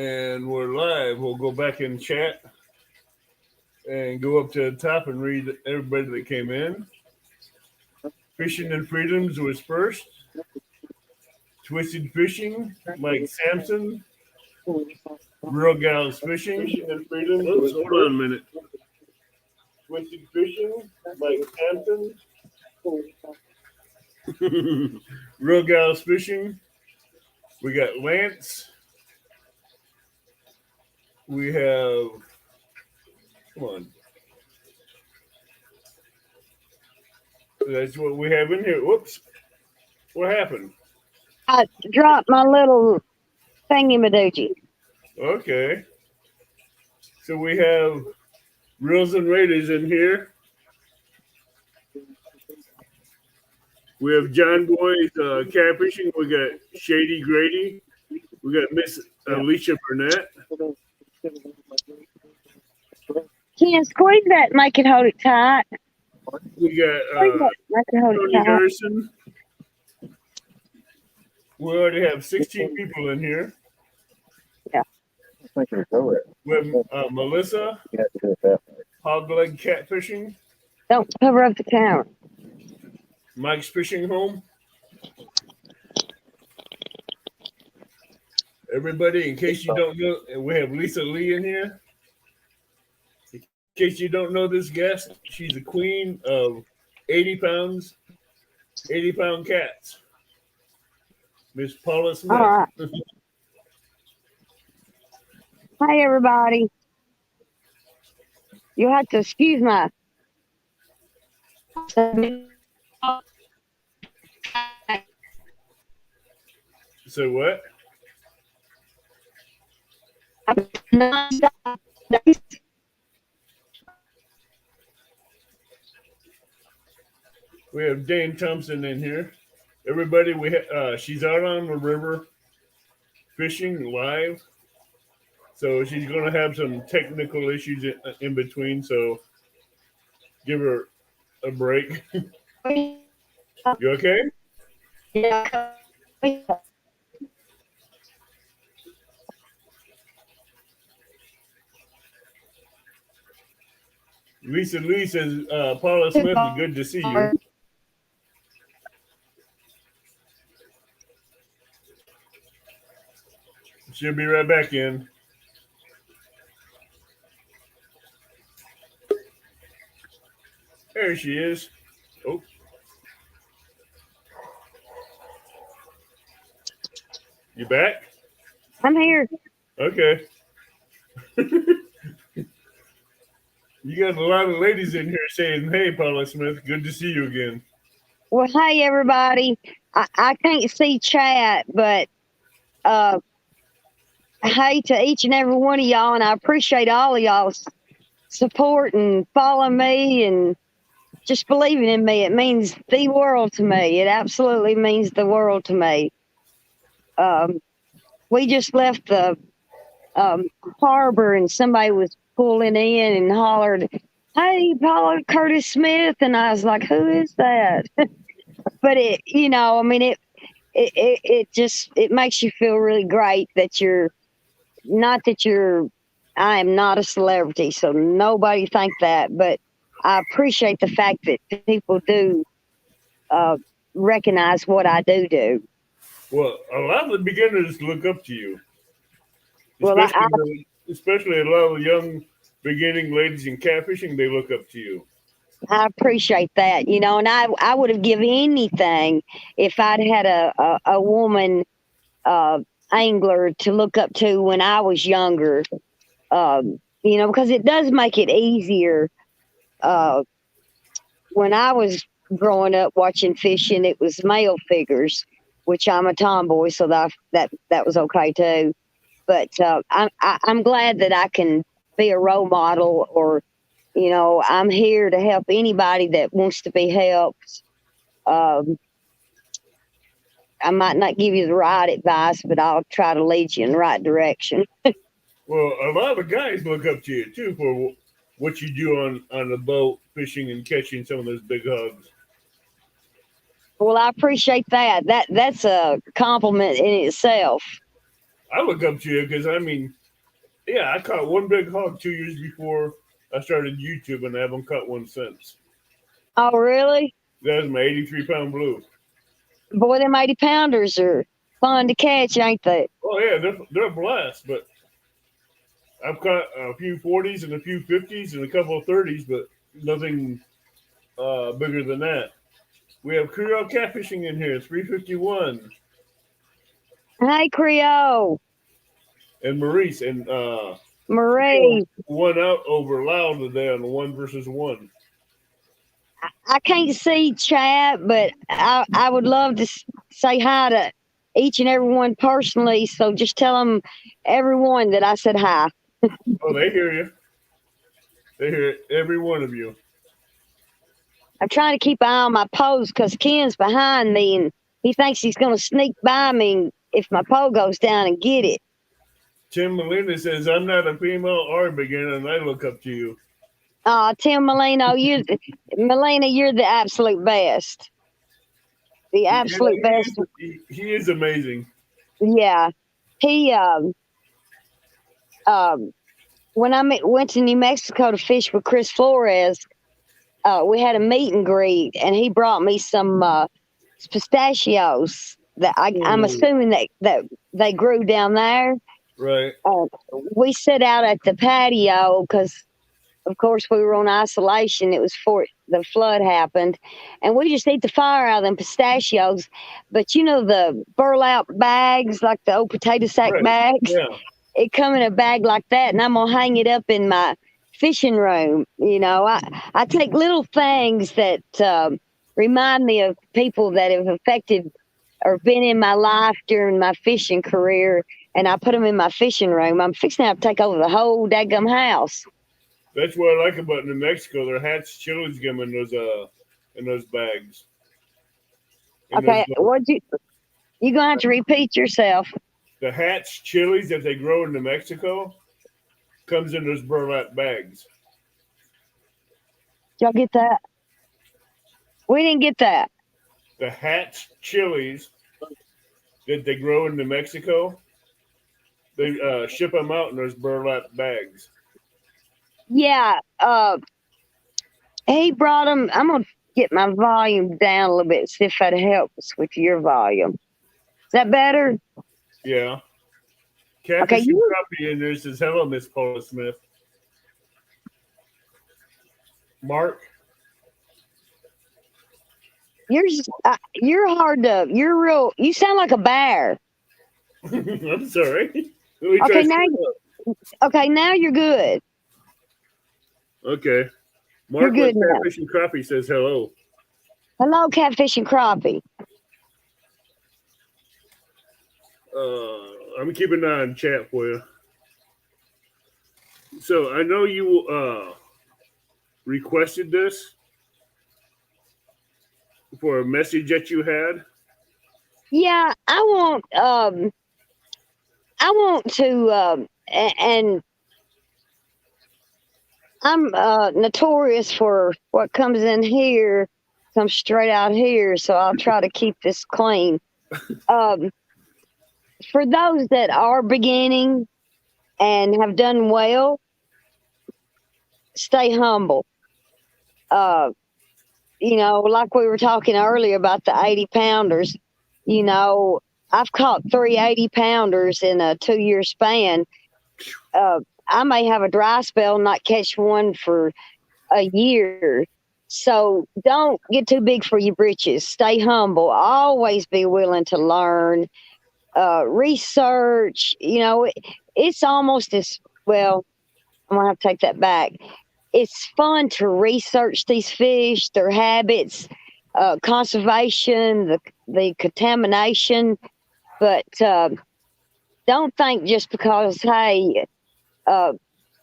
And we're live. We'll go back in chat and go up to the top and read everybody that came in. Fishing and Freedoms was first. Twisted Fishing, Mike Sampson. Real Gals Fishing and Freedoms. Oops, hold on a minute. Twisted Fishing, Mike Sampson. Real Gals Fishing. We got Lance. We have, come on. That's what we have in here. Whoops. What happened? I dropped my little thingy-madoochie. Okay. So we have Reels and Raiders in here. We have John Boy's catfishing. We got Shady Grady. We got Miss Alicia Burnett. Ken, squeeze that and make it hold it tight. We got Tony Harrison. We already have 16 people in here. Yeah. We have Melissa. Hogleg Catfishing. Don't cover up the camera. Mike's Fishing Home. Everybody, in case you don't know, we have Lisa Lee in here. In case you don't know this guest, she's the queen of 80 pounds, 80-pound cats. Miss Paula Smith. All right. Hi, everybody. You'll have to excuse my... So what? We have Dane Thompson in here. Everybody, she's out on the river fishing live. So she's going to have some technical issues in between. So give her a break. You okay? Yeah. Lisa Lee says, Paula Smith, good to see you. She'll be right back in. There she is. Oh. You back? I'm here. Okay. You got a lot of ladies in here saying, hey, Paula Smith, good to see you again. Well, hey, everybody. I can't see chat, but hey to each and every one of y'all, and I appreciate all of y'all's support and following me and just believing in me. It means the world to me. It absolutely means the world to me. We just left the harbor, and somebody was pulling in and hollered, hey, Paula Curtis Smith. And I was like, who is that? But it makes you feel really great that I am not a celebrity, so nobody think that, but I appreciate the fact that people do recognize what I do. Well, a lot of the beginners look up to you. Well, Especially a lot of young beginning ladies in catfishing, they look up to you. I appreciate that, and I would have given anything if I'd had a woman angler to look up to when I was younger, because it does make it easier. When I was growing up watching fishing, it was male figures, which I'm a tomboy, so that was okay too. But I'm glad that I can be a role model, or I'm here to help anybody that wants to be helped. I might not give you the right advice, but I'll try to lead you in the right direction. Well, a lot of guys look up to you too for what you do on the boat, fishing and catching some of those big hogs. Well, I appreciate that. That's a compliment in itself. I look up to you because I mean, yeah, I caught one big hog 2 years before I started YouTube, and I haven't caught one since. Oh, really? That was my 83-pound blue. Boy, them 80 pounders are fun to catch, ain't they? Oh yeah, they're a blast. But I've caught a few 40s and a few 50s and a couple of 30s, but nothing bigger than that. We have Creole catfishing in here, 351, Hey, Creole, and Maurice, and Creole Marie, won out over Loud today on the 1 versus 1. I can't see chat, but I would love to say hi to each and every one personally. So just tell them, everyone, that I said hi. Oh, they hear you. They hear every one of you. I'm trying to keep an eye on my pose because Ken's behind me and he thinks he's going to sneak by me if my pole goes down and get it. Tim Molina says, I'm not a female or a beginner, and I look up to you. Tim Molina, Molina, you're the absolute best. The absolute best. He is amazing. Yeah. He, when I went to New Mexico to fish with Chris Flores, we had a meet and greet, and he brought me some pistachios that I'm assuming that they grew down there. Right. We sit out at the patio because, of course, we were on isolation. It was before the flood happened, and we just eat the fire out of them pistachios. But you know the burlap bags, like the old potato sack bags. Yeah. It come in a bag like that, and I'm gonna hang it up in my fishing room. You know, I take little things that remind me of people that have affected or been in my life during my fishing career, and I put them in my fishing room. I'm fixing to have to take over the whole daggum house. That's what I like about New Mexico. Their hats, chilies come in those bags. Okay, you gonna have to repeat yourself. The hats, chilies that they grow in New Mexico comes in those burlap bags. Y'all get that? We didn't get that. The hats, chilies that they grow in New Mexico, they ship them out in those burlap bags. Yeah, he brought them. I'm gonna get my volume down a little bit, see if that helps with your volume. Is that better? Yeah. Catfish and Crappie in there says, hello, Miss Paula Smith. Mark? You're hard to, you sound like a bear. I'm sorry. Okay, now you're good. Okay. Mark with Catfish and Crappie says hello. Hello, Catfish and Crappie. I'm keeping an eye on chat for you. So I know you requested this for a message that you had. Yeah, I want to, and I'm notorious for what comes in here comes straight out here, so I'll try to keep this clean. For those that are beginning and have done well, stay humble. You know, like we were talking earlier about the 80 pounders, you know, I've caught 3 80 pounders in a 2-year span. I may have a dry spell and not catch one for a year. So don't get too big for your britches. Stay humble. Always be willing to learn, research. You know, it's almost as well. I'm going to have to take that back. It's fun to research these fish, their habits, conservation, the contamination. But don't think just because, hey,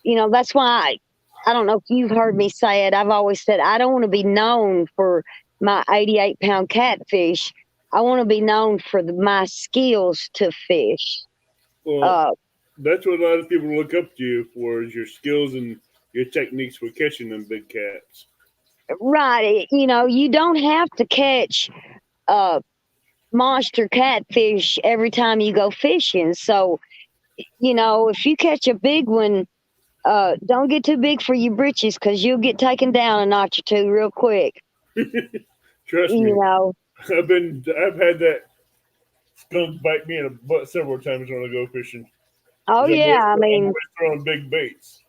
you know, that's why I don't know if you've heard me say it. I've always said I don't want to be known for my 88-pound catfish. I want to be known for my skills to fish. Well, that's what a lot of people look up to you for, is your skills and your techniques for catching them big cats. Right. You know, you don't have to catch monster catfish every time you go fishing. So you know, if you catch a big one, don't get too big for your britches because you'll get taken down a notch or two real quick. Trust You me, know. I've had that skunk bite me in the butt several times when I go fishing. Oh 'Cause yeah, I I'm mean, always throwing big baits.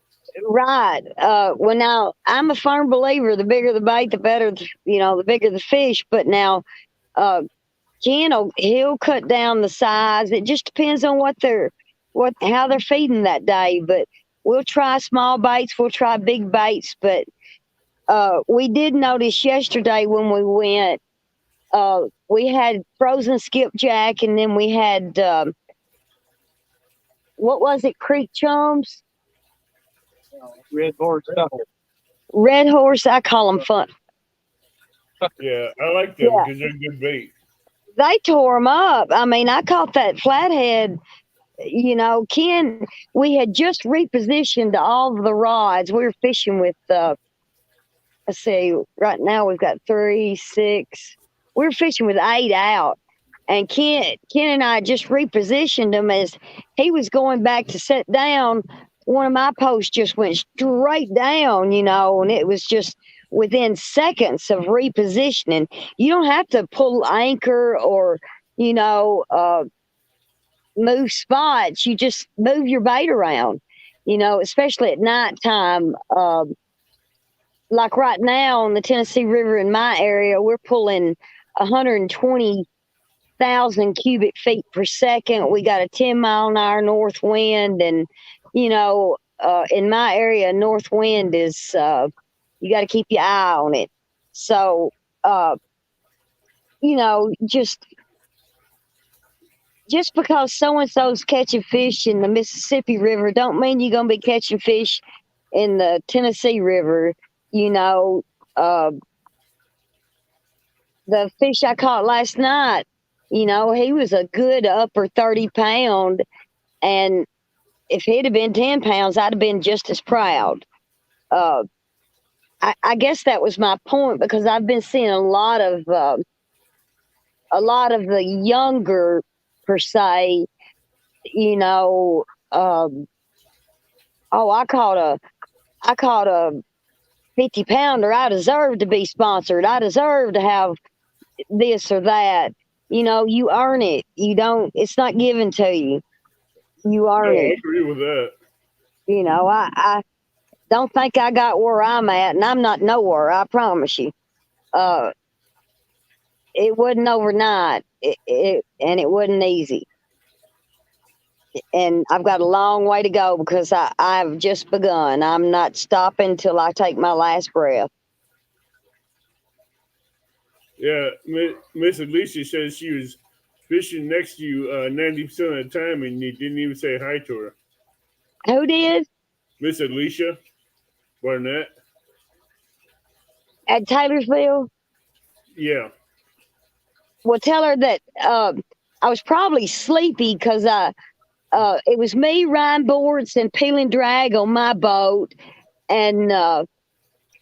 right. Well, now I'm a firm believer: the bigger the bait, the better. You know, the bigger the fish. But now, uh, Ken he'll cut down the size. It just depends on what how they're feeding that day. But we'll try small baits. We'll try big baits. But we did notice yesterday when we went. We had frozen skipjack, and then we had what was it? Creek chums, Red horse stuff. red horse. I call them fun. Yeah, I like them Yeah, because they're good bait. they tore them up. I mean, I caught that flathead. You know, Ken, we had just repositioned all of the rods. We were fishing with, let's see, right now we've got 3, 6. We were fishing with 8 out. And Ken and I just repositioned them as he was going back to sit down. One of my posts just went straight down, you know, and it was just within seconds of repositioning. You don't have to pull anchor or, you know, move spots. You just move your bait around, you know, especially at nighttime. Like right now on the Tennessee River in my area, we're pulling 120,000 cubic feet per second. We got a 10-mile-an-hour north wind, and you know, in my area, north wind is you got to keep your eye on it. So, uh, you know, just because so and so's catching fish in the Mississippi River, don't mean you're gonna be catching fish in the Tennessee River. You know, uh, the fish I caught last night, you know, he was a good upper 30 pound, and if he'd have been 10 pounds, I'd have been just as proud. Uh, I guess that was my point because I've been seeing a lot of the younger per se, you know. Oh, I caught a 50 pounder. I deserve to be sponsored. I deserve to have this or that. You know, you earn it. You don't. It's not given to you. You Yeah, earn I it. agree with that. You know, I don't think I got where I'm at, and I'm not nowhere. I promise you. Uh, it wasn't overnight, and it wasn't easy. And I've got a long way to go because I've just begun. I'm not stopping till I take my last breath. Yeah, Miss Alicia says she was fishing next to you 90% of the time, and you didn't even say hi to her. Who did Miss Alicia Barnett. at Taylorsville? Yeah. Well, tell her that I was probably sleepy because it was me, Ryan boards, and peeling drag on my boat, and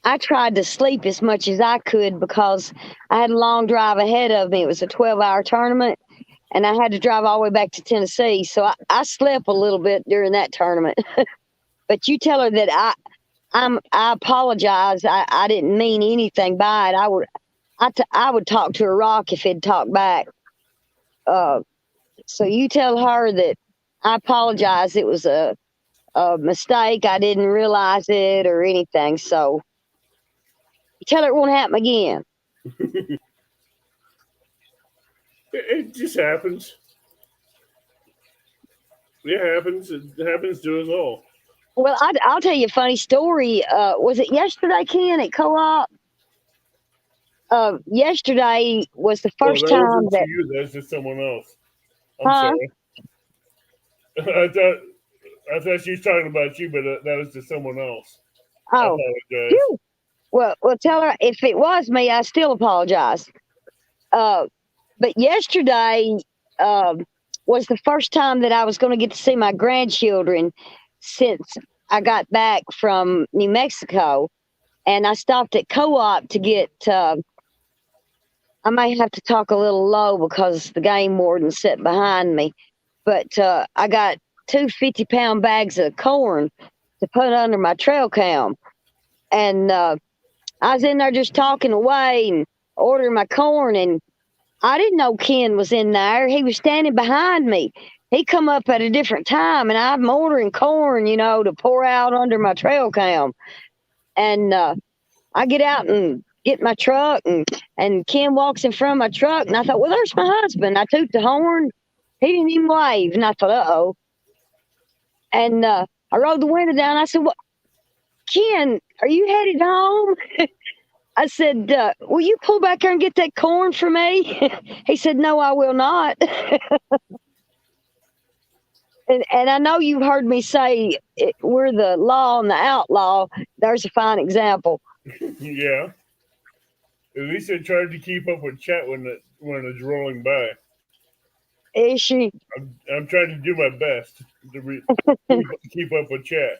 I tried to sleep as much as I could because I had a long drive ahead of me. It was a 12-hour tournament, and I had to drive all the way back to Tennessee. So I slept a little bit during that tournament. But you tell her that I apologize. I didn't mean anything by it. I would talk to a rock if it'd talk back. Uh, so you tell her that I apologize. It was a mistake. I didn't realize it or anything. So you tell her it won't happen again. It just happens. It happens. It happens to us all. Well, I'll tell you a funny story. Was it yesterday, Ken, at co-op? Yesterday was the Oh, first that time wasn't to that, you. That's just someone else. I'm huh? sorry. I thought she was talking about you, but that was to someone else. I Oh, apologize. phew. Well, tell her if it was me, I still apologize. Uh, but yesterday was the first time that I was going to get to see my grandchildren since I got back from New Mexico, and I stopped at co-op to get. I may have to talk a little low because the game warden sat behind me, but I got two 50-pound bags of corn to put under my trail cam. And I was in there just talking away and ordering my corn, and I didn't know Ken was in there. He was standing behind me. He come up at a different time, and I'm ordering corn, to pour out under my trail cam. And I get out and get my truck, and Ken walks in front of my truck, and I thought, well, there's my husband. I toot the horn. He didn't even wave, and I thought, uh-oh. And I rolled the window down. I said, well, Ken, are you headed home? I said, will you pull back here and get that corn for me? He said, no, I will not. And I know you've heard me say we're the law and the outlaw. There's a fine example. Yeah. At least I tried to keep up with chat when it's rolling by. Is she? I'm trying to do my best to keep up with chat.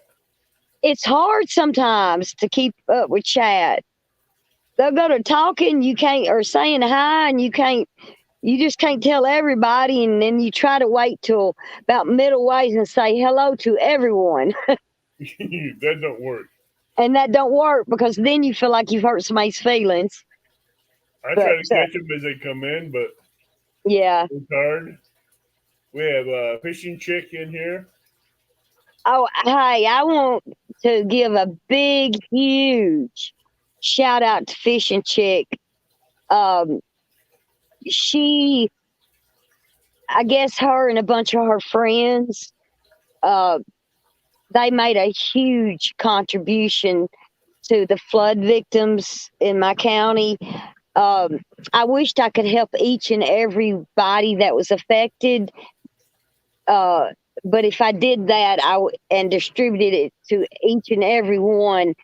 It's hard sometimes to keep up with chat. They'll go to talking, you can't, or saying hi, and you just can't tell everybody, and then you try to wait till about middle ways and say hello to everyone. That don't work. And that don't work because then you feel like you've hurt somebody's feelings. I try to catch them as they come in, but yeah, it's hard. We have a fishing chick in here. Oh, hey, I want to give a big, huge shout out to Fishing Chick. She, I guess her and a bunch of her friends, they made a huge contribution to the flood victims in my county. I wished I could help each and everybody that was affected. But if I did that, and distributed it to each and every one,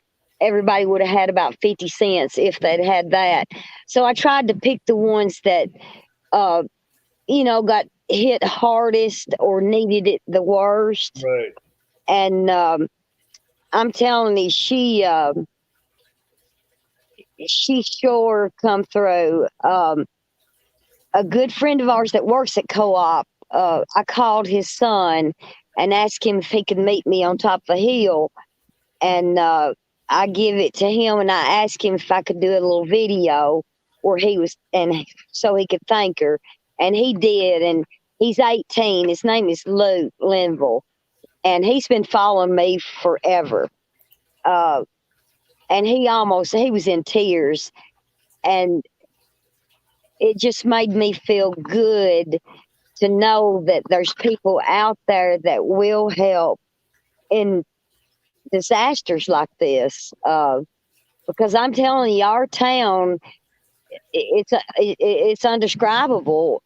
everybody would have had about 50 cents if they'd had that. So I tried to pick the ones that, got hit hardest or needed it the worst. Right. And I'm telling you, she sure come through. A good friend of ours that works at Co-op, I called his son and asked him if he could meet me on top of a hill. And I give it to him, and I asked him if I could do a little video where he was, and so he could thank her. And he did. And he's 18. His name is Luke Linville. And he's been following me forever. And he was in tears. And it just made me feel good to know that there's people out there that will help in disasters like this. Because I'm telling you, our town, it's undescribable.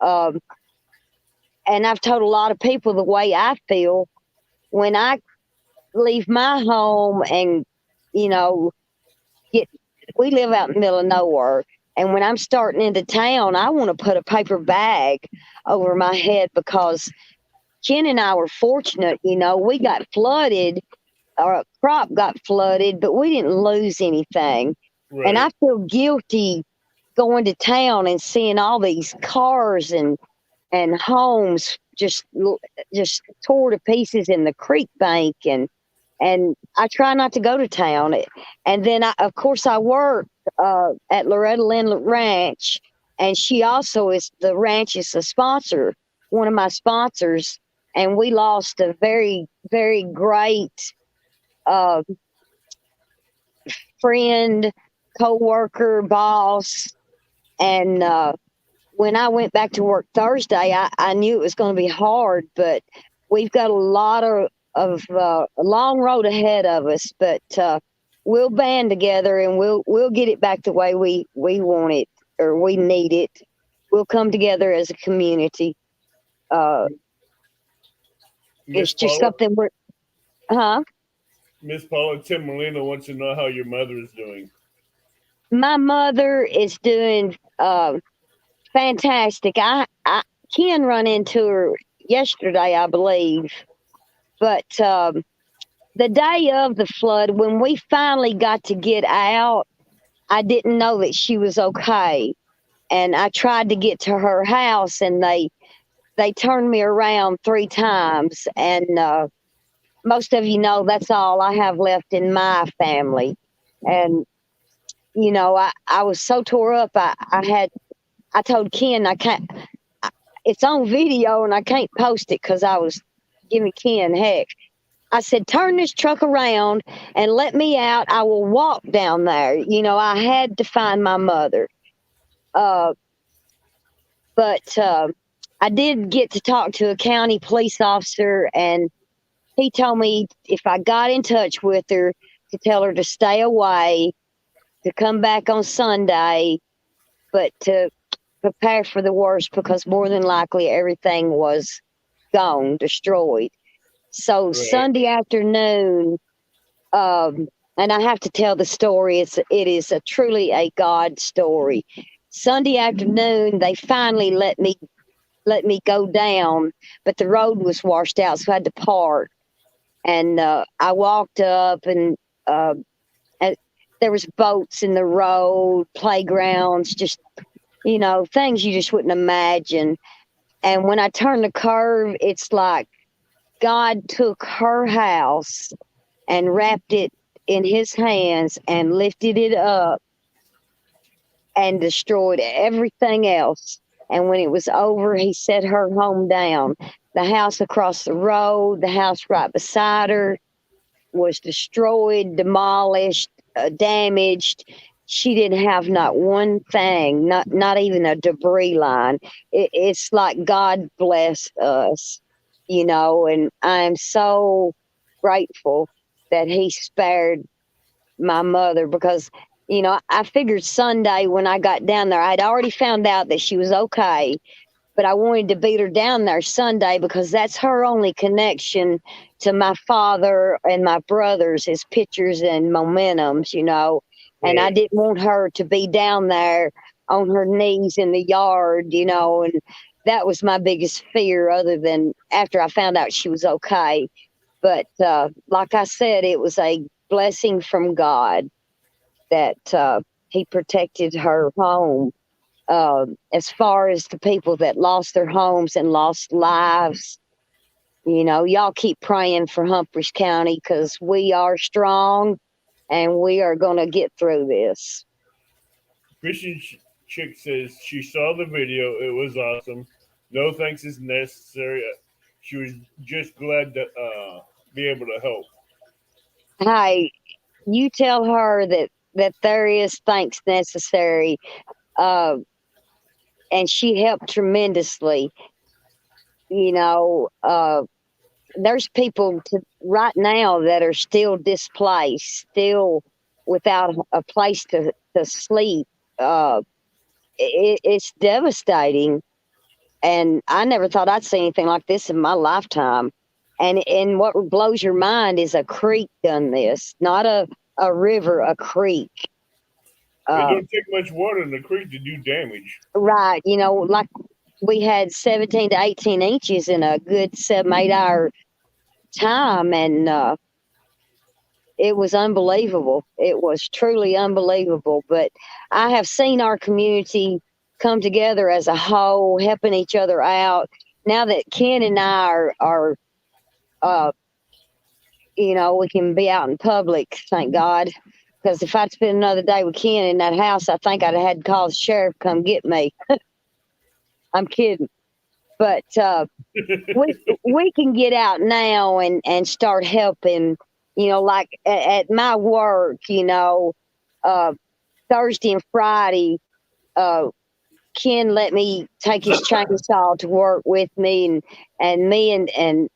And I've told a lot of people the way I feel when I leave my home and, we live out in the middle of nowhere. And when I'm starting into town, I want to put a paper bag over my head because Ken and I were fortunate, we got flooded, our crop got flooded, but we didn't lose anything. Right. And I feel guilty going to town and seeing all these cars and homes just tore to pieces in the creek bank. And I try not to go to town. And then, of course, I work at Loretta Lynn Ranch, and she also is the ranch's a sponsor, one of my sponsors. And we lost a very, very great friend, co-worker, boss. And when I went back to work Thursday, I knew it was going to be hard, but we've got a lot of a long road ahead of us, but we'll band together and we'll get it back the way we want it or we need it. We'll come together as a community. It's just something Miss Paula, Tim Molina wants to know how your mother is doing. My mother is doing fantastic. I Ken run into her yesterday, I believe. But the day of the flood, when we finally got to get out, I didn't know that she was okay. And I tried to get to her house, and they they turned me around 3 times, and most of you know that's all I have left in my family. And I was so tore up. I told Ken I can't. It's on video and I can't post it because I was giving Ken heck. I said, turn this truck around and let me out. I will walk down there. I had to find my mother. Uh, but I did get to talk to a county police officer, and he told me if I got in touch with her to tell her to stay away, to come back on Sunday, but to prepare for the worst because more than likely everything was gone, destroyed. So Right. Sunday afternoon, and I have to tell the story. It is truly a God story. Sunday afternoon, they finally let me go down, but the road was washed out, so I had to park. And I walked up, and there was boats in the road, playgrounds, just things you just wouldn't imagine. And when I turned the curve, it's like God took her house and wrapped it in his hands and lifted it up and destroyed everything else. And when it was over, he set her home down. The house across the road, the house right beside her was destroyed, demolished, damaged. She didn't have not one thing, not even a debris line. It's like God bless us, and I'm so grateful that he spared my mother because, I figured Sunday when I got down there, I'd already found out that she was okay, but I wanted to beat her down there Sunday because that's her only connection to my father and my brothers is pictures and momentums, and I Right. didn't want her to be down there on her knees in the yard, and that was my biggest fear other than after I found out she was okay. But like I said, it was a blessing from God that he protected her home. As far as the people that lost their homes and lost lives, y'all keep praying for Humphreys County because we are strong and we are going to get through this. Christian Chick says she saw the video. It was awesome. No thanks is necessary. She was just glad to be able to help. Hey, you tell her that there is thanks necessary, uh, and she helped tremendously. There's people right now that are still displaced, still without a place to sleep. Uh, it's devastating. And I never thought I'd see anything like this in my lifetime. And what blows your mind is a creek done this, not a river, a creek. It Uh, don't take much water in the creek to do damage. right. Like we had 17 to 18 inches in a good 7, 8 hour time. And it was unbelievable. It was truly unbelievable. But I have seen our community come together as a whole, helping each other out. Now that Ken and I are uh, we can be out in public, thank God. Because if I'd spent another day with Ken in that house, I think I'd have had to call the sheriff come get me. I'm kidding. But we can get out now and start helping, like at my work, Thursday and Friday, Ken let me take his chainsaw to work with me, and me and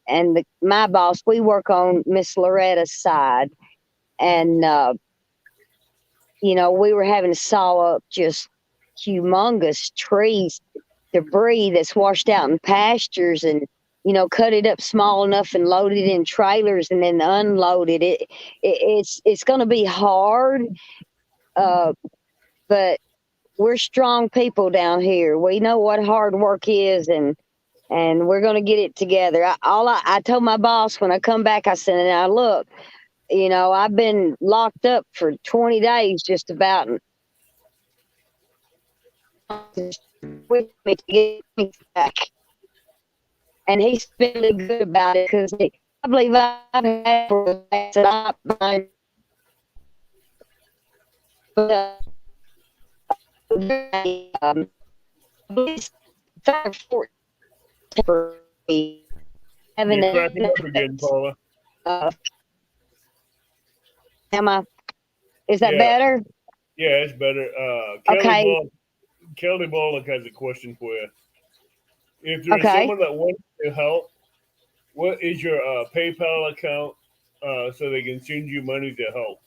my boss, we work on Miss Loretta's side, and we were having to saw up just humongous trees, debris that's washed out in pastures, and cut it up small enough and load it in trailers and then unload it. It's going to be hard, uh, but we're strong people down here. We know what hard work is, and we're going to get it together. I told my boss when I come back, I said, now look, I've been locked up for 20 days just about with me to get me back. and he's been really good about it because I believe I've had for the last not mine, but I believe it's third or fourth for me. Having You're cracking up again, Paula. uh, am I? Is that Yeah, better? yeah, it's better. Okay. Kelly Bullock has a question for you. If there's Okay. someone that wants to help, what is your PayPal account so they can send you money to help?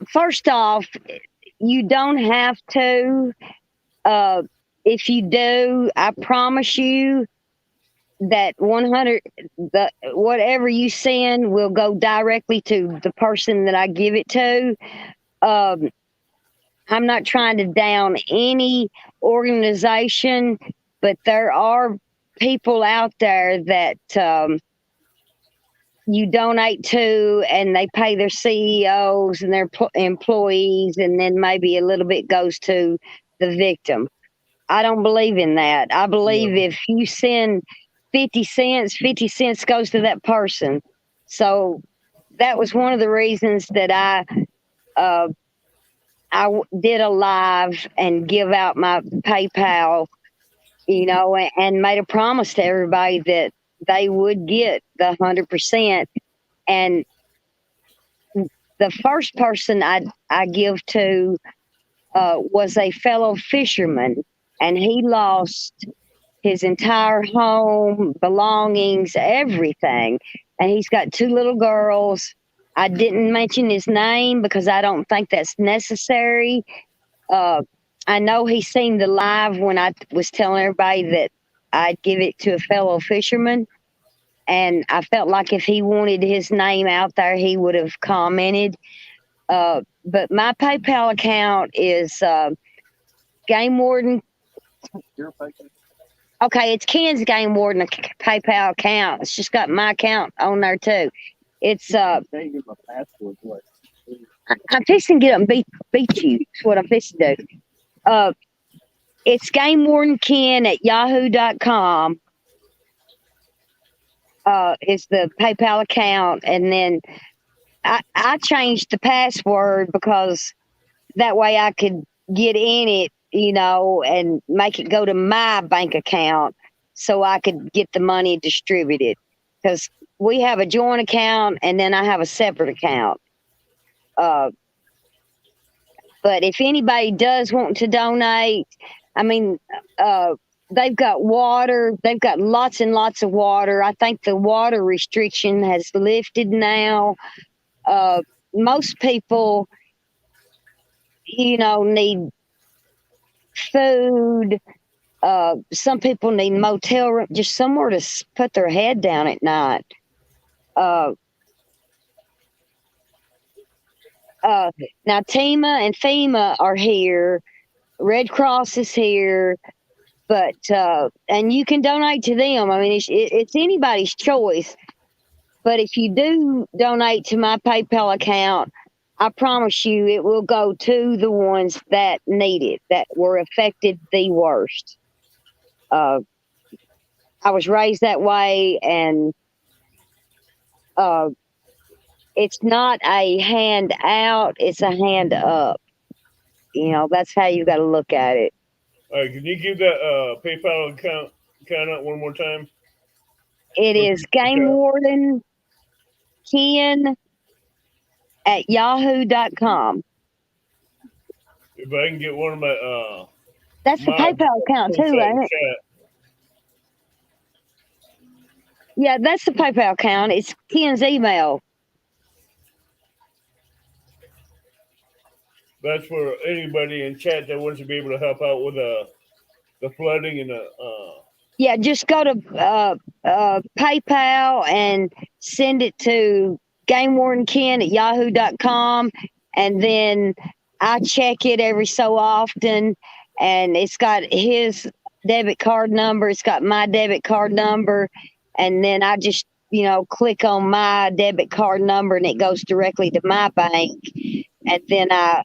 First off, you don't have to. Uh, if you do, I promise you that 100, the whatever you send will go directly to the person that I give it to. Um, I'm not trying to down any organization, but there are people out there that you donate to and they pay their CEOs and their employees, and then maybe a little bit goes to the victim. I don't believe in that. I believe Yeah. if you send 50 cents, 50 cents goes to that person. So that was one of the reasons that uh, did a live and give out my PayPal, and made a promise to everybody that they would get the 100%. And the first person I give to was a fellow fisherman, and he lost his entire home, belongings, everything. And he's got two little girls. I didn't mention his name because I don't think that's necessary. Uh, I know he's seen the live when I was telling everybody that I'd give it to a fellow fisherman. And I felt like if he wanted his name out there, he would have commented. But my PayPal account is Game Warden. Okay, it's Ken's Game Warden PayPal account. It's just got my account on there too. It's I'm fixing to get up and beat you. That's what I'm fixing to do. It's Game Warden Ken at yahoo.com. Is the PayPal account, and then I changed the password because that way I could get in it, and make it go to my bank account so I could get the money distributed. Because we have a joint account and then I have a separate account. But if anybody does want to donate, I mean, they've got water. They've got lots and lots of water. I think the water restriction has lifted now. Most people, need food. Some people need motel room, just somewhere to put their head down at night. Now TEMA and FEMA are here. Red Cross is here, but and you can donate to them. I mean, it's anybody's choice. But if you do donate to my PayPal account, I promise you it will go to the ones that need it, that were affected the worst. I was raised that way, and it's not a hand out, it's a hand up. That's how you got to look at it. All right, can you give that PayPal account out one more time? It is Game Warden Ken at yahoo.com. If I can get one of my that's the PayPal account too, ain't it? Yeah, that's the PayPal account. It's Ken's email. That's for anybody in chat that wants to be able to help out with the flooding and the. Yeah, just go to PayPal and send it to GameWardenKen at yahoo.com, and then I check it every so often, and it's got his debit card number, it's got my debit card number, and then I just click on my debit card number and it goes directly to my bank, and then I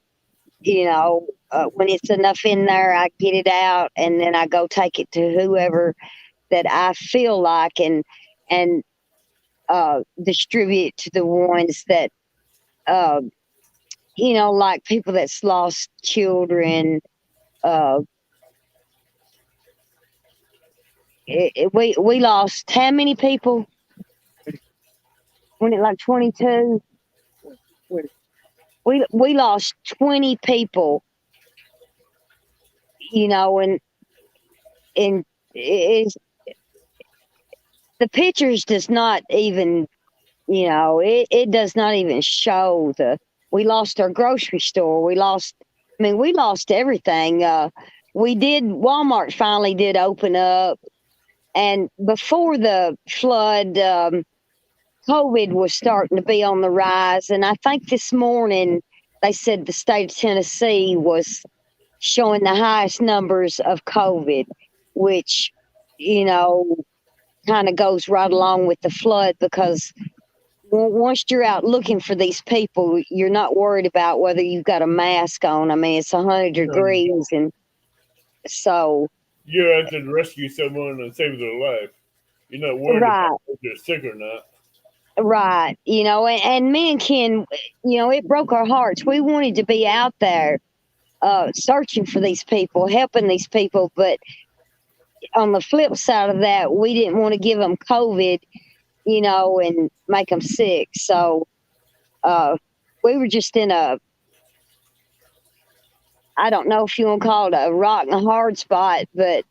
when it's enough in there, I get it out and then I go take it to whoever that I feel like and distribute to the ones that uh, like people that's lost children. Uh, we lost how many people? When it like 22? We lost 20 people. And is the pictures does not even it does not even show we lost our grocery store. We lost everything. Walmart finally did open up. And before the flood, COVID was starting to be on the rise. And I think this morning they said the state of Tennessee was showing the highest numbers of COVID, which, kind of goes right along with the flood because once you're out looking for these people, you're not worried about whether you've got a mask on. I mean, it's 100 degrees. And so. You're out there to rescue someone and save their life. You're not worried about if they're sick or not. Right. And me and Ken, it broke our hearts. We wanted to be out there searching for these people, helping these people. But on the flip side of that, we didn't want to give them COVID, and make them sick. So we were just in I don't know if you want to call it a rock and a hard spot, but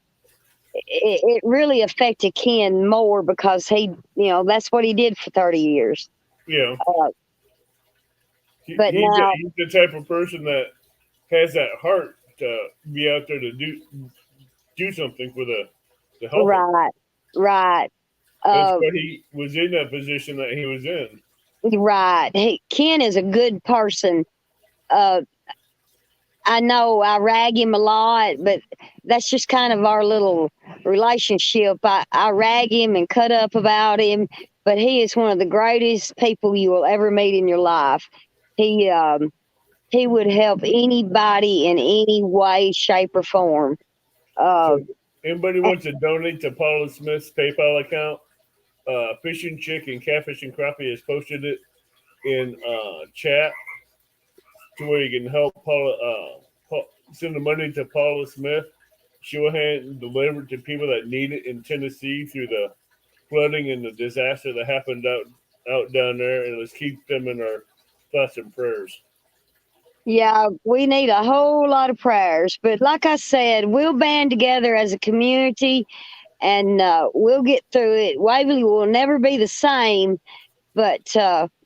it really affected Ken more because he, that's what he did for 30 years. Yeah. But now he's the type of person that has that heart to be out there to do something for the help. Right. That's why he was in that position that he was in. Right. Ken is a good person. I know I rag him a lot, but that's just kind of our little relationship. I rag him and cut up about him, but he is one of the greatest people you will ever meet in your life. He would help anybody in any way, shape, or form. Anybody wants to donate to Paula Smith's PayPal account? Fishing Chick and Catfish and Crappie has posted it in chat to where you can help Paula send the money to Paula Smith. She will hand deliver it to people that need it in Tennessee through the flooding and the disaster that happened out down there, and let's keep them in our thoughts and prayers. Yeah, we need a whole lot of prayers, but like I said, we'll band together as a community and we'll get through it. Waverly will never be the same, but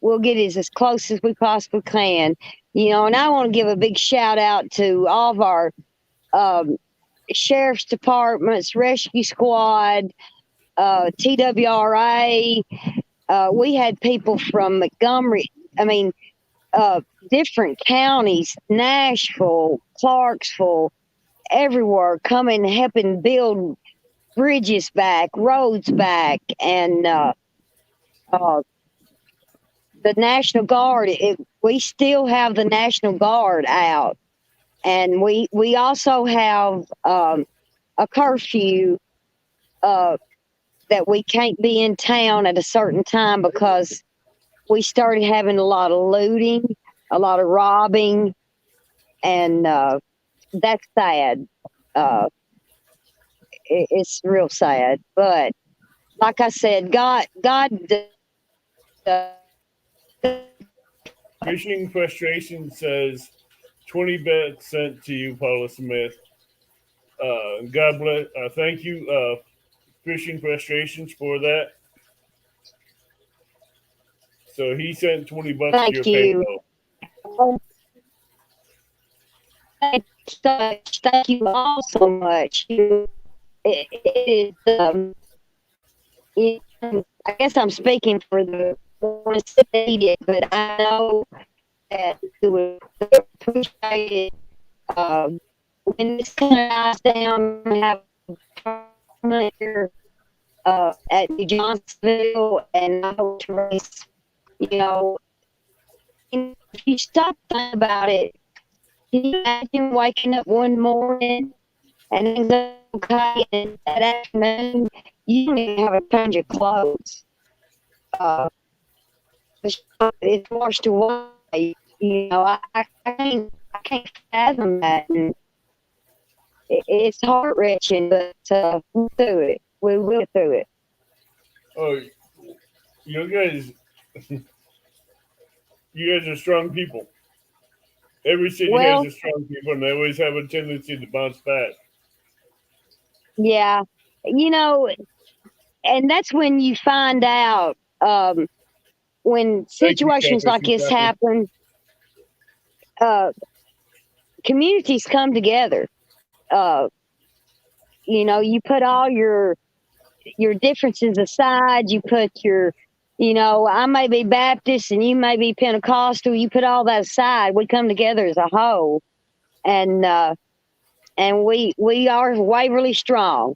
we'll get as close as we possibly can. And I want to give a big shout out to all of our sheriff's departments, rescue squad, TWRA. We had people from Montgomery, different counties, Nashville, Clarksville, everywhere coming, helping build bridges back, roads back, and the National Guard. We still have the National Guard out, and we also have a curfew that we can't be in town at a certain time because we started having a lot of looting, a lot of robbing, and that's sad. It's real sad, but like I said, God. Fishing Frustration says 20 bets sent to you, Paula Smith. God bless. Thank you, Fishing Frustrations, for that. So he sent $20 to your PayPal. Thank you all so much. It is. I guess I'm speaking for the ones that need it, but I know that it would appreciate it when this kind of dies down and have a here at New Johnsonville and I hope to race, if you stop thinking about it, can you imagine waking up one morning and things are okay, and that afternoon you don't even have a change of clothes. Uh, it's washed away. You know, I can't fathom that. And it's heart wrenching, but we'll do it. We will get through it. Oh, you guys, you guys are strong people. Every city has Well, a strong people, and they always have a tendency to bounce back. yeah, you know, and that's when you find out when Thank you, situations Catherine, like for this stopping. happen, uh, communities come together. Uh, you know, you put all your differences aside. You put your, you know, I may be Baptist and you may be Pentecostal. You put all that aside. We come together as a whole, and we are Waverly strong.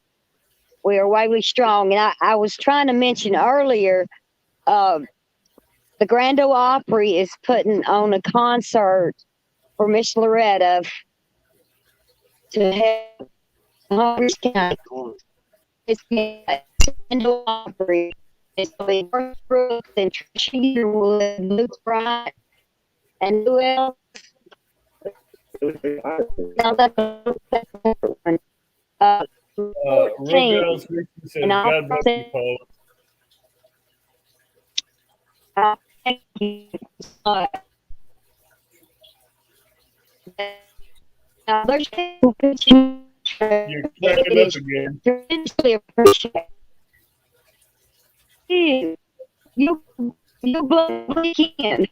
We are Waverly strong. And I was trying to mention earlier, uh, the Grand Ole Opry is putting on a concert for Miss Loretta to help Horace County. It's Grand Ole Opry. It's going to be Brooks and Trisha Yearwood, Luke Bryant, and who else? No, that's a separate one. Uh, 14. Rogal Smith says, And I'll God bless you, say, Paula. thank you. Uh, there's people pitching. You're cracking up again. Tremendously appreciate you. You, you believe in.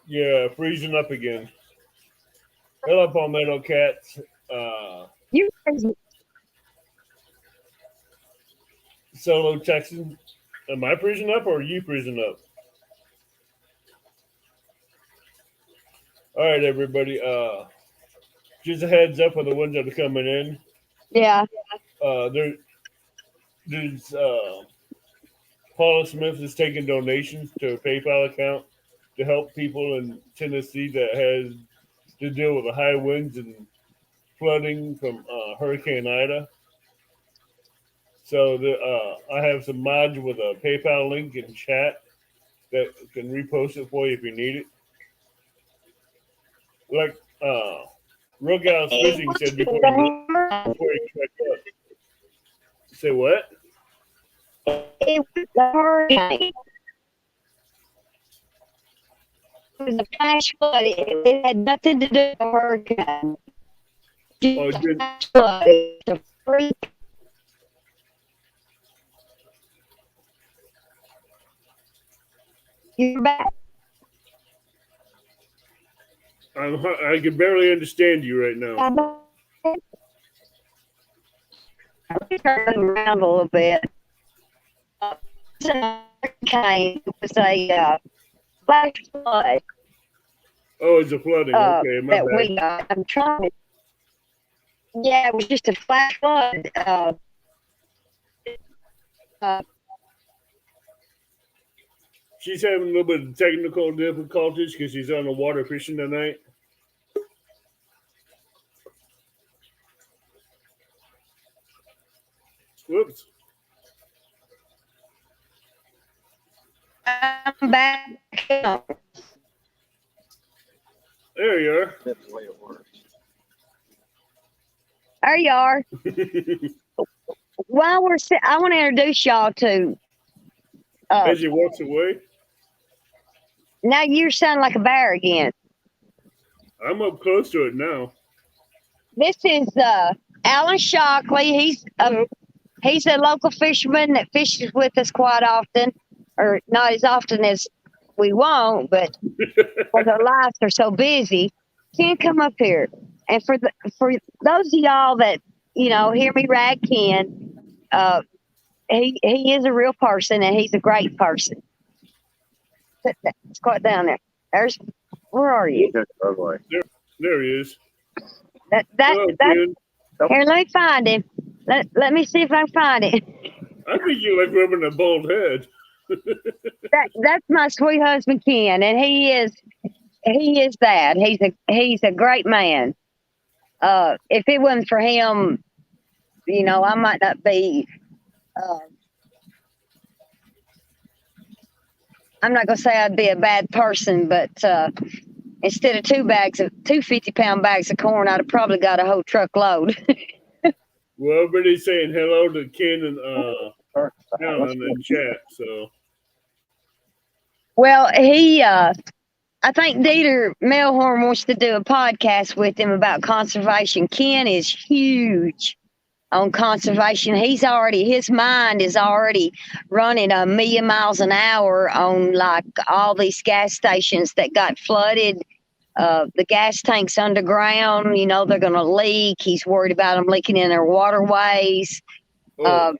Yeah, freezing up again. Hello, Palmetto Cats. You guys, Solo Texan. Am I freezing up or are you freezing up? All right, everybody. Just a heads up for the ones that are coming in. yeah. There's Paula Smith is taking donations to a PayPal account to help people in Tennessee that has to deal with the high winds and flooding from Hurricane Ida. So I have some mods with a PayPal link in chat that can repost it for you if you need it. Like Real Gals Fishing said before you check up. Say what? It was a hurricane. It was a flash flood. It had nothing to do with the hurricane. Oh, Just a did flash flood. It's a freak. You're back. I can barely understand you right now. I'm turning around a little bit. It was a hurricane. It was a flash flood Oh, it's a flooding. Okay, my that bad. we got. I'm trying to. Yeah, it was just a flash flood. Uh, She's having a little bit of technical difficulties because she's on the water fishing tonight. Whoops. I'm back. There you are. That's the way it works. There you are. While I want to introduce y'all to. As he walks away, Now you sound like a bear again. I'm up close to it now. This is Alan Shockley. He's a local fisherman that fishes with us quite often, or not as often as we want, but because our lives are so busy, can't come up here. And for those of y'all that hear me rag Ken, he is a real person and he's a great person. It's quite down there. Where are you? There he is. Hello, Ken. Here, let me find him. Let me see if I can find him. I think you like rubbing a bald head. That's my sweet husband Ken, and he is that. He's a great man. If it wasn't for him, I might not be. Uh, I'm not gonna say I'd be a bad person, but instead of 2 50-pound bags of corn, I'd have probably got a whole truckload. Well, everybody's saying hello to Ken and Alan in chat. So Well, I think Dieter Melhorn wants to do a podcast with him about conservation. Ken is huge on conservation. His mind is already running 1,000,000 miles an hour on like all these gas stations that got flooded. The gas tanks underground, they're going to leak. He's worried about them leaking in their waterways. I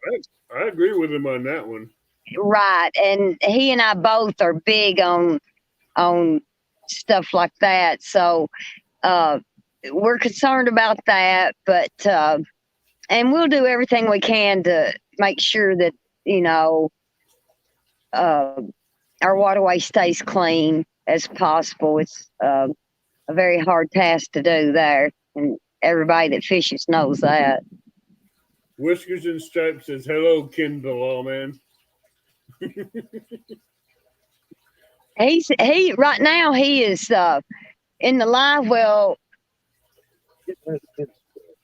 agree with him on that one. Right. And he and I both are big on stuff like that. So we're concerned about that, but and we'll do everything we can to make sure that our waterway stays clean as possible. It's a very hard task to do there, and everybody that fishes knows that. Whiskers and Stripes says hello, Ken the Lawman. He right now he is in the live well.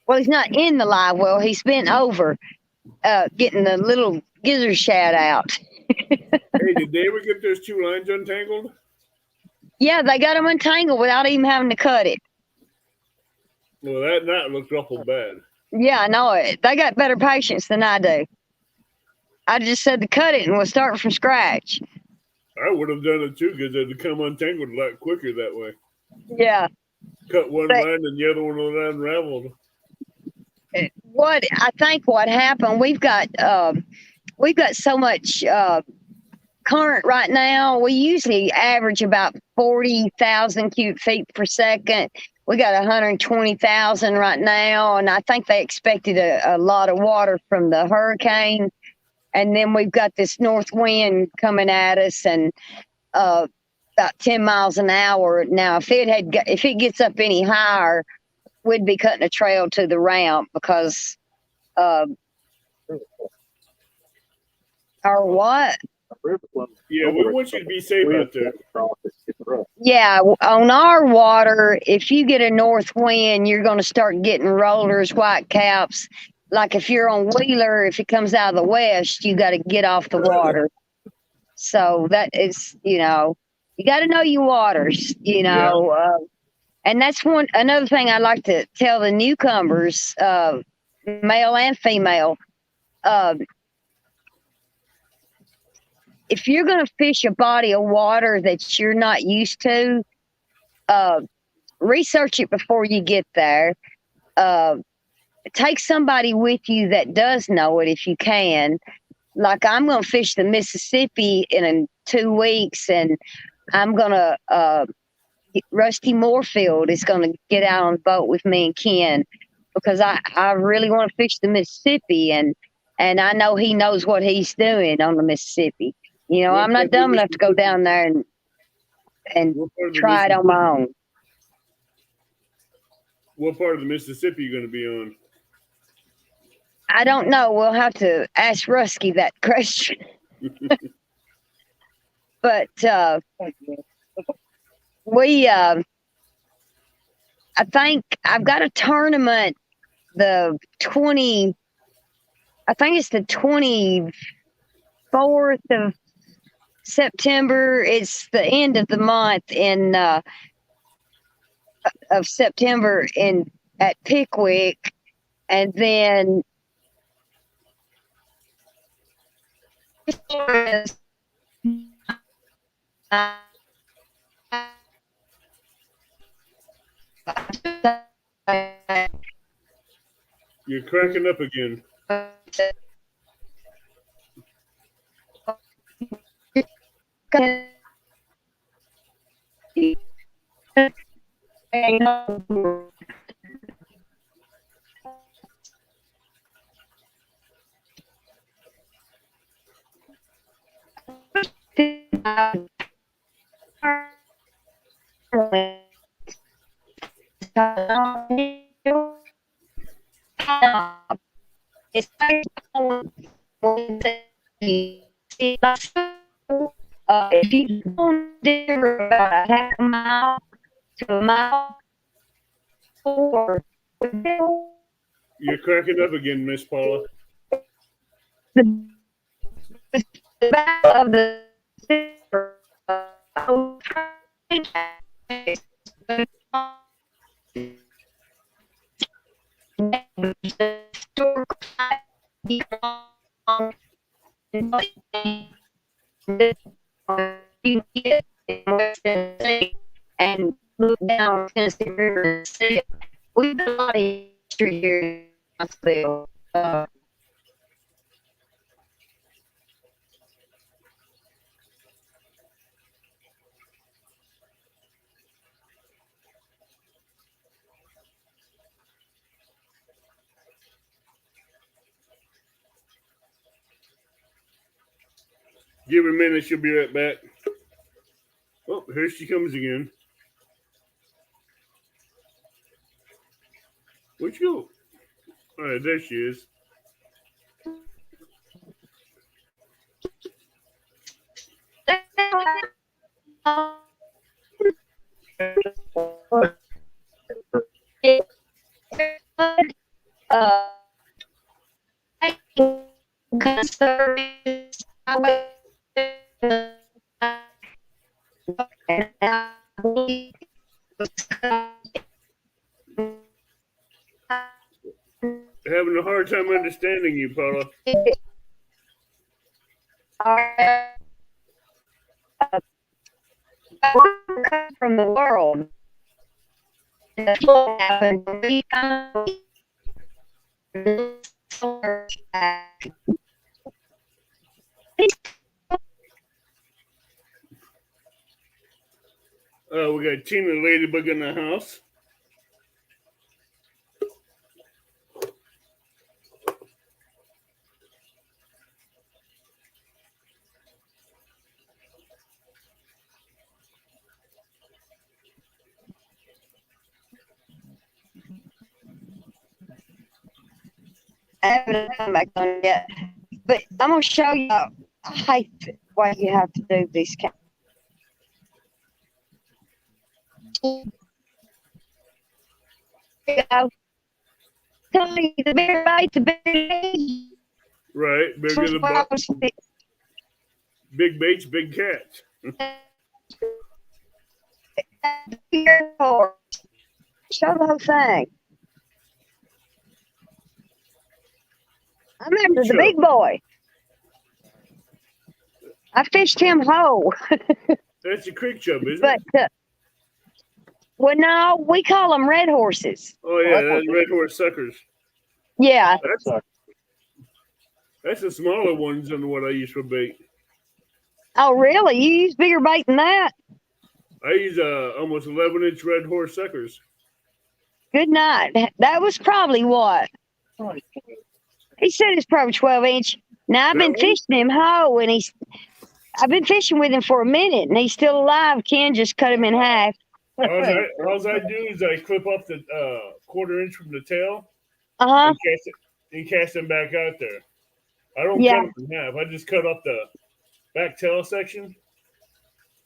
Well, he's not in the live well. He's been over getting the little gizzard shad out. Hey, did they ever get those two lines untangled? Yeah, they got them untangled without even having to cut it. Well, that knot looked awful bad. Yeah, I know it. They got better patience than I do. I just said to cut it and we'll start from scratch. I would have done it too because it'd come untangled a lot quicker that way. Yeah. Cut one line and the other one would unraveled. What happened? We've got so much current right now. We usually average about 40,000 cubic feet per second. We got 120,000 right now, and I think they expected a lot of water from the hurricane. And then we've got this north wind coming at us, and about 10 miles an hour. Now, if it gets up any higher, we'd be cutting a trail to the ramp because our what? Yeah, we want you to be safe out there. Yeah, on our water, if you get a north wind, you're going to start getting rollers, white caps. Like if you're on Wheeler, if it comes out of the west, you got to get off the water. So that is, you got to know your waters, Yeah. And that's another thing I like to tell the newcomers, male and female. If you're going to fish a body of water that you're not used to, research it before you get there. Take somebody with you that does know it if you can. Like I'm going to fish the Mississippi in 2 weeks, and I'm going to Rusty Moorfield is going to get out on the boat with me and Ken because I really want to fish the Mississippi, and I know he knows what he's doing on the Mississippi. I'm not dumb enough to go down there and try it on my own. What part of the Mississippi are you going to be on? I don't know. We'll have to ask Rusky that question. But I think I've got a tournament I think it's the 24th of September. It's the end of the month of September at Pickwick, and then You're cracking up again. If you go there about a half a mile to a mile, or You're cracking up again, Miss Paula. the back of the you get in West Tennessee and look down Tennessee River and see it. We've got a lot of history here in Knoxville. Give her a minute, she'll be right back. Oh, here she comes again. Where'd you go? All right, there she is. Having a hard time understanding you, Paula. From the world. We got Tina Ladybug in the house. I haven't come back on yet, but I'm gonna show you. I hate why you have to do these kind. Tell you the bigger bite, the bigger. Right, bigger the butt. Big baits, big cats. Show the whole thing. I remember the big boy. I fished him whole. That's a creek chub, isn't But it? well, no, we call them red horses. Oh yeah, that's red horse suckers. Yeah. That's the smaller ones than what I use for bait. Oh, really? You use bigger bait than that? I use almost 11-inch red horse suckers. Good night. That was probably what? He said it's probably 12-inch. Now I've been fishing him whole, and I've been fishing with him for a minute, and he's still alive. Ken just cut him in half. All I do is I clip off the 1/4 inch from the tail Uh-huh. and cast them back out there. I don't cut them in half. I just cut off the back tail section.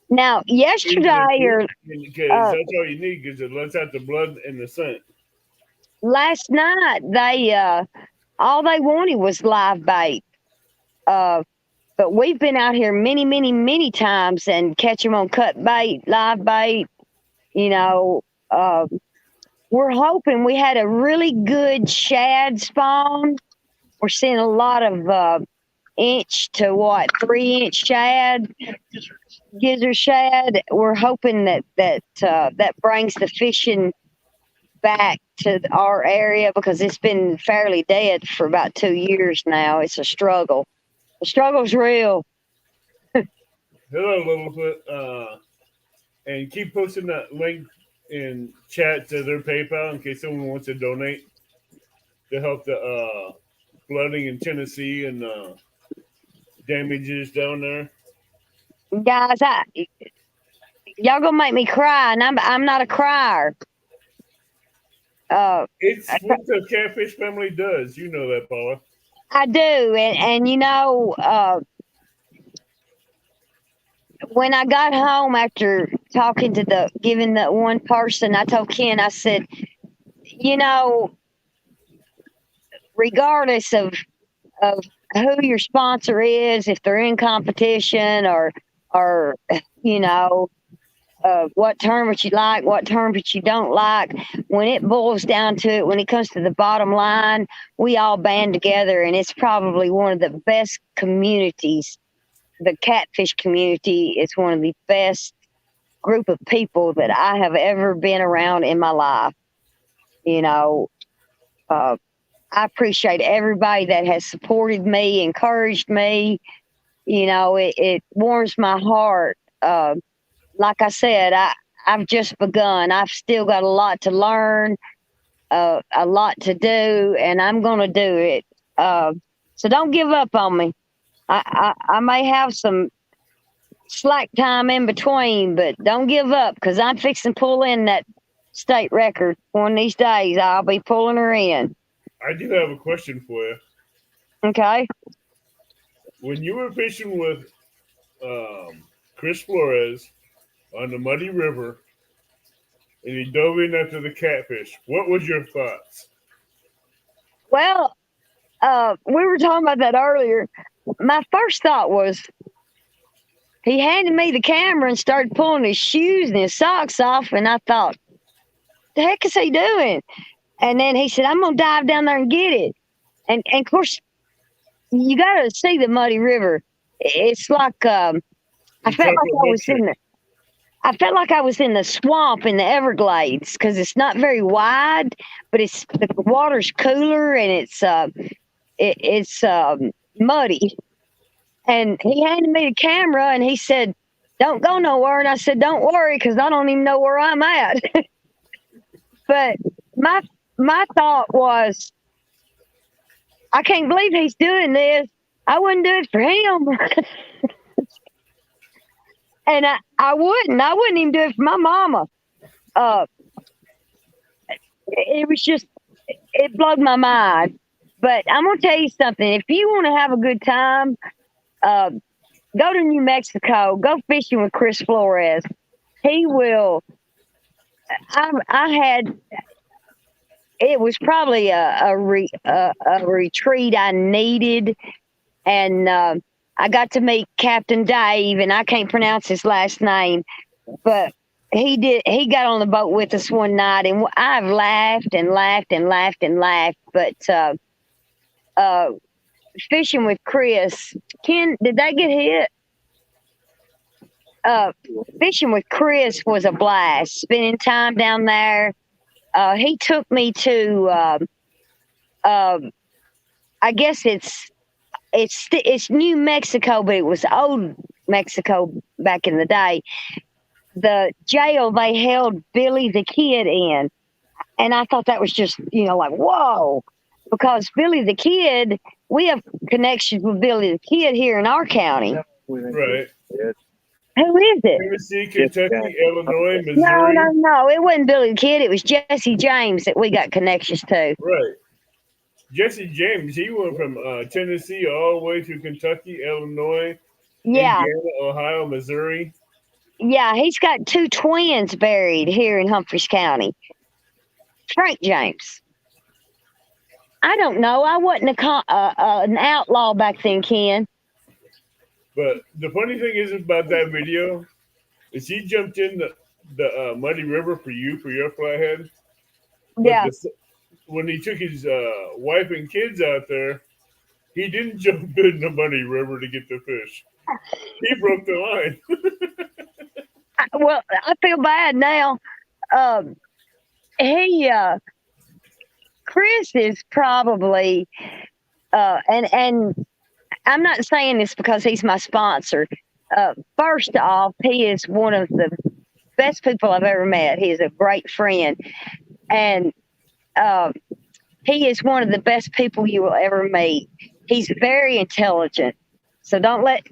Now, yesterday because that's all you need, because it lets out the blood and the scent. last night, they all they wanted was live bait. But we've been out here many, many, many times and catch them on cut bait, live bait. You know, we're hoping we had a really good shad spawn. We're seeing a lot of inch to 3-inch shad, gizzard shad. We're hoping that brings the fishing back to our area, because it's been fairly dead for about 2 years now. It's a struggle. The struggle's real. Hello, Littlefoot. And keep posting that link in chat to their PayPal in case someone wants to donate to help the flooding in Tennessee and damages down there. Guys, y'all gonna make me cry, and I'm not a crier. It's what the catfish family does. You know that, Paula. I do, and when I got home after talking to giving the one person, I told Ken, I said, you know, regardless of who your sponsor is, if they're in competition or you know, what tournaments you like, what tournaments you don't like. When it boils down to it, when it comes to the bottom line, we all band together, and it's probably one of the best communities. The catfish community is one of the best group of people that I have ever been around in my life. You know, uh, I appreciate everybody that has supported me, encouraged me. It warms my heart. Like I said, I've just begun. I've still got a lot to learn, a lot to do, and I'm going to do it. So don't give up on me. I may have some slack time in between, but don't give up because I'm fixing to pull in that state record one of these days. I'll be pulling her in. I do have a question for you. Okay. When you were fishing with Chris Flores on the Muddy River and he dove in after the catfish, what was your thoughts? Well, we were talking about that earlier. My first thought was he handed me the camera and started pulling his shoes and his socks off, and I thought, the heck is he doing? And then he said, I'm gonna dive down there and get it. And of course, you gotta see the Muddy River. It's like I felt like I was in the swamp in the Everglades because it's not very wide, but the water's cooler and it's muddy. And he handed me the camera and he said, "Don't go nowhere." And I said, "Don't worry, because I don't even know where I'm at." But my thought was, I can't believe he's doing this. I wouldn't do it for him. And I wouldn't even do it for my mama. Uh, it was just, it blew my mind. But I'm gonna tell you something. If you want to have a good time, go to New Mexico. Go fishing with Chris Flores. He will. I had. It was probably a retreat I needed, and I got to meet Captain Dave, and I can't pronounce his last name, but he did. He got on the boat with us one night, and I've laughed and laughed and laughed and laughed. But fishing with Chris, Ken, did that get hit? Fishing with Chris was a blast. Spending time down there. He took me to. I guess it's New Mexico, but it was old Mexico back in the day. The jail they held Billy the Kid in, and I thought that was just like whoa, because Billy the Kid, we have connections with Billy the Kid here in our county. Right. Who is it? Tennessee, Kentucky, Illinois, No, Missouri. no. It wasn't Billy the Kid. It was Jesse James that we got connections to. Right. Jesse James, he went from Tennessee all the way to Kentucky, Illinois, Yeah. Indiana, Ohio, Missouri. Yeah, he's got 2 twins buried here in Humphreys County. Frank James. I don't know. I wasn't an outlaw back then, Ken. But the funny thing is about that video is he jumped in the Muddy River for your flathead. But Yeah. When he took his wife and kids out there, he didn't jump in the Muddy River to get the fish. He broke the line. Well, I feel bad now. Chris is probably, and I'm not saying this because he's my sponsor. First off, he is one of the best people I've ever met. He is a great friend, and he is one of the best people you will ever meet. He's very intelligent. So don't let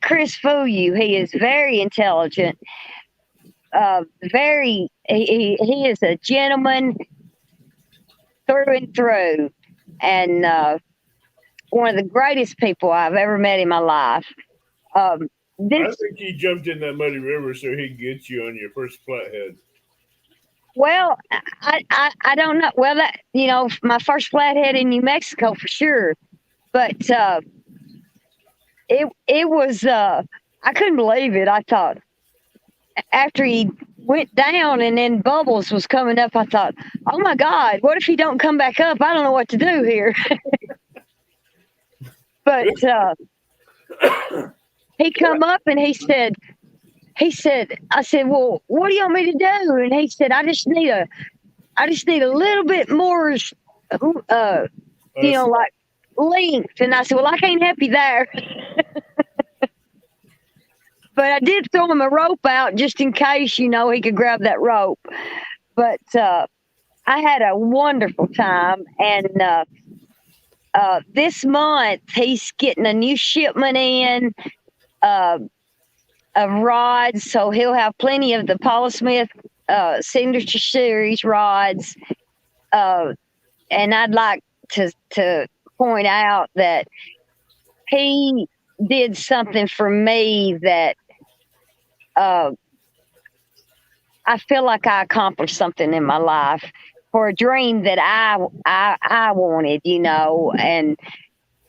Chris fool you. He is very intelligent. He is a gentleman through and through, and one of the greatest people I've ever met in my life. Um, I this think he jumped in that muddy river so he could get you on your first flathead. Well, I don't know. Well, that my first flathead in New Mexico for sure, but it was I couldn't believe it. I thought after he went down and then bubbles was coming up, I thought, oh my God, what if he don't come back up? I don't know what to do here. But he come up and he said, I said, well, what do you want me to do? And he said, I just need a little bit more, like length. And I said, well, I can't help you there. But I did throw him a rope out just in case, he could grab that rope. But I had a wonderful time. And this month, he's getting a new shipment in of rods. So he'll have plenty of the Paula Smith Signature Series rods. And I'd like to point out that he did something for me that I feel like I accomplished something in my life for a dream that I wanted, and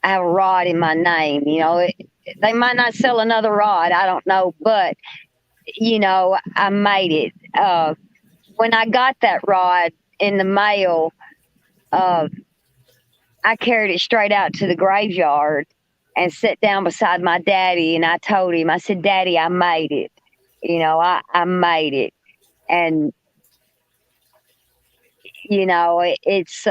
I have a rod in my name. They might not sell another rod, I don't know, but I made it. When I got that rod in the mail, I carried it straight out to the graveyard and sat down beside my daddy, and I told him, I said, Daddy, I made it. I made it. And it's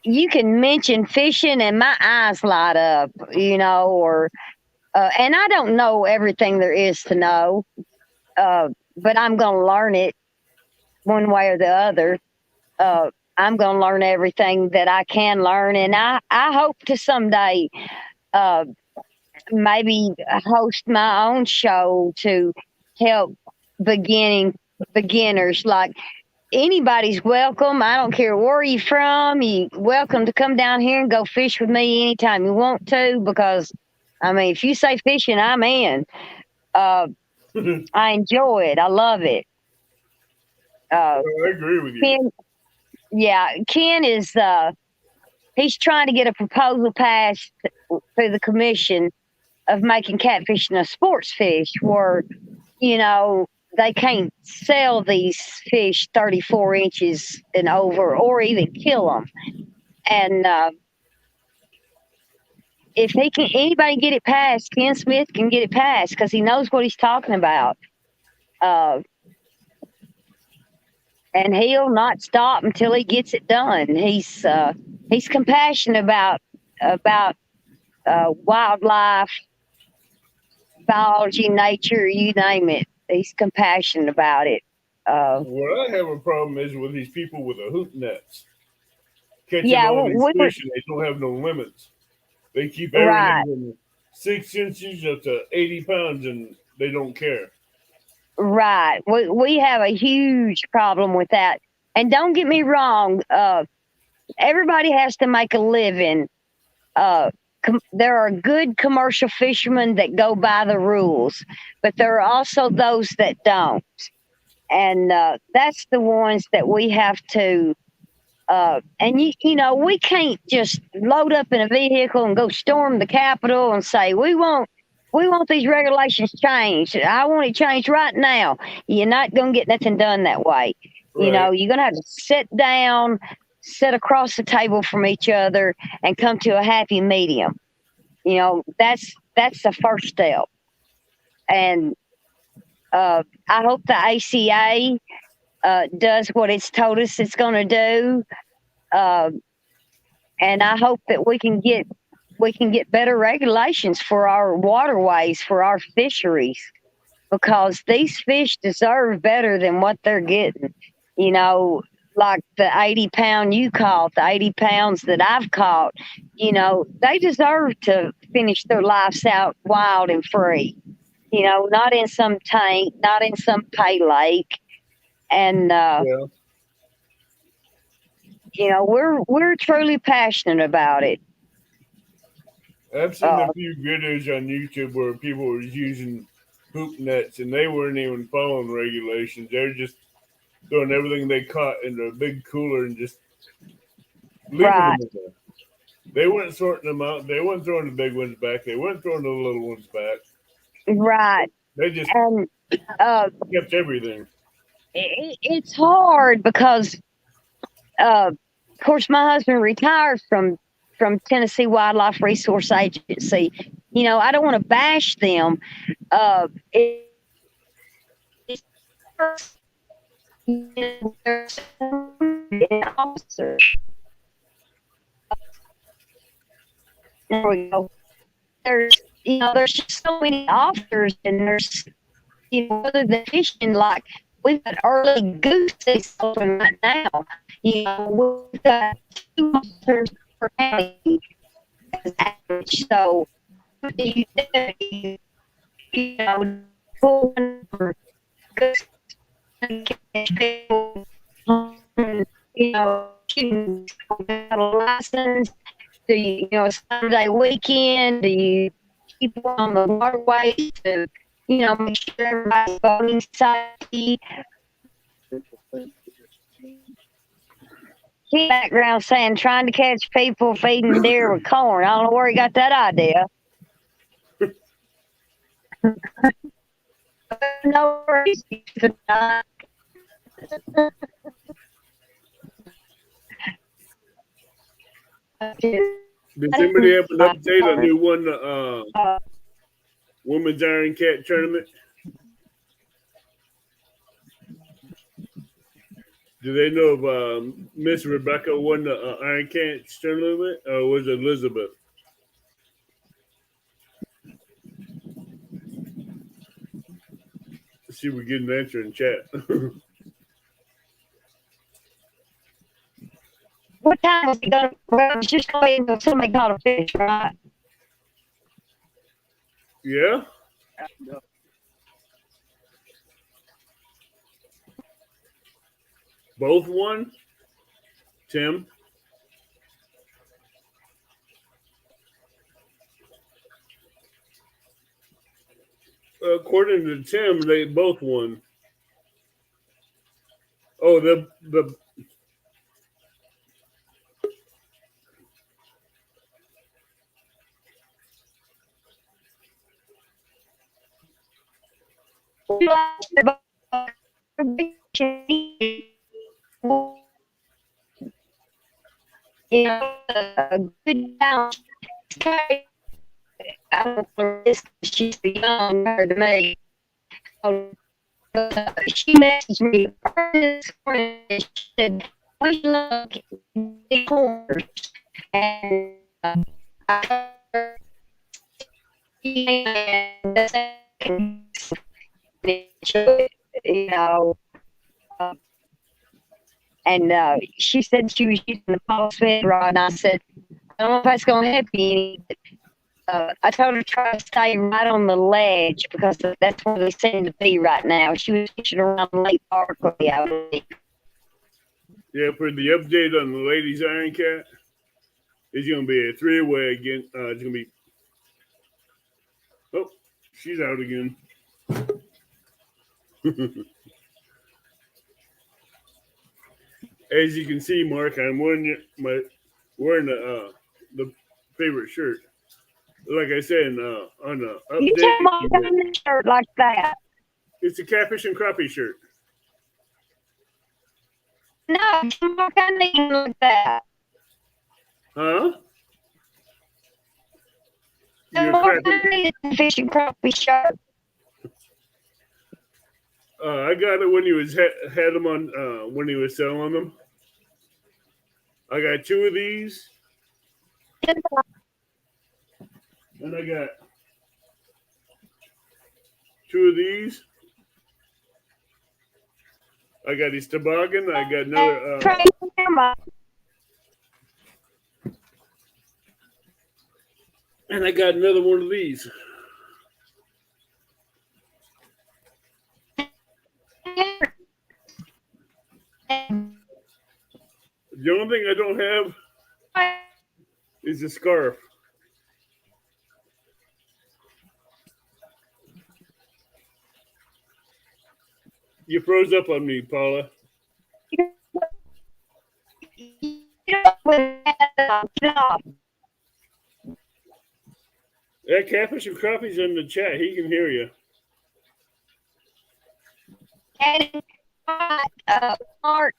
you can mention fishing and my eyes light up, or and I don't know everything there is to know, but I'm gonna learn it one way or the other. I'm gonna learn everything that I can learn, and I hope to someday uh, maybe host my own show to help beginners. Like, anybody's welcome. I don't care where you're from. You welcome to come down here and go fish with me anytime you want to. Because if you say fishing, I'm in. I enjoy it. I love it. I agree with you. Ken is he's trying to get a proposal passed through the commission of making catfishing a sports fish, where they can't sell these fish 34 inches and over, or even kill them. And if anybody get it passed, Ken Smith can get it passed because he knows what he's talking about. And he'll not stop until he gets it done. He's compassionate about wildlife, biology, nature, you name it. He's compassionate about it. What I have a problem is with these people with the hook nets. Catching all these fish and they don't have no limits. They keep everything from 6 inches up to 80 pounds and they don't care. Right. We have a huge problem with that. And don't get me wrong, everybody has to make a living. There are good commercial fishermen that go by the rules, but there are also those that don't. And that's the ones that we have to. And we can't just load up in a vehicle and go storm the Capitol and say we want these regulations changed. I want it changed right now. You're not gonna get nothing done that way. Right. You're gonna have to sit down, sit across the table from each other, and come to a happy medium. That's the first step. And I hope the ACA does what it's told us it's going to do, and I hope that we can get better regulations for our waterways, for our fisheries, because these fish deserve better than what they're getting. Like the 80-pound you caught, the 80 pounds that I've caught, they deserve to finish their lives out wild and free. Not in some tank, not in some pay lake. And we're truly passionate about it. I've seen a few videos on YouTube where people were using hoop nets and they weren't even following regulations. They were just throwing everything they caught into a big cooler and just leaving Right. them in there. They weren't sorting them out. They weren't throwing the big ones back. They weren't throwing the little ones back. Right. They just And kept everything. it's hard because, of course, my husband retired from Tennessee Wildlife Resource Agency. I don't want to bash them. It's officers. There we go. There's just so many officers, and there's, other than fishing, like we've got early goose season right now. We've got 2 officers per county as average. So, what do you do? Pull one for goose and catch people, shooting without a license. Do Sunday weekend? Do you keep on the waterways to, make sure everybody's boating safety? He background saying trying to catch people feeding deer with corn. I don't know where he got that idea. No worries. Did somebody have an update on who won the Women's Iron Cat tournament? Do they know if Miss Rebecca won the Iron Cat tournament, or was it Elizabeth? Let's see if we get an answer in chat. What time was he going to? Well, it was just going until somebody caught a fish, right? Yeah. Both won? Tim? According to Tim, they both won. Oh, the A good balance. I don't know if she's young to me. She messaged me this morning and she said, we look at the corners. And I heard you know, uh, and she said she was using the Paula Smith rod, and I said, I don't know if that's going to help you any. I told her to try to stay right on the ledge because that's where they seem to be right now. She was fishing around Lake Barkley, I believe. Yeah, for the update on the ladies' Iron Cat, it's going to be a 3-way again. It's going to be. Oh, she's out again. As you can see, Mark, I'm wearing the favorite shirt. Like I said, on the update, You tell Mom the shirt like that. It's a catfish and crappie shirt. No, Mark, I need like that. Huh? Mark, I need a fish and crappie shirt. I got it when he was had them on when he was selling them. I got 2 of these, and I got 2 of these. I got his toboggan. I got another. And I got another one of these. The only thing I don't have is a scarf. You froze up on me, Paula. That catfish and crappie's in the chat. He can hear you. And Mark,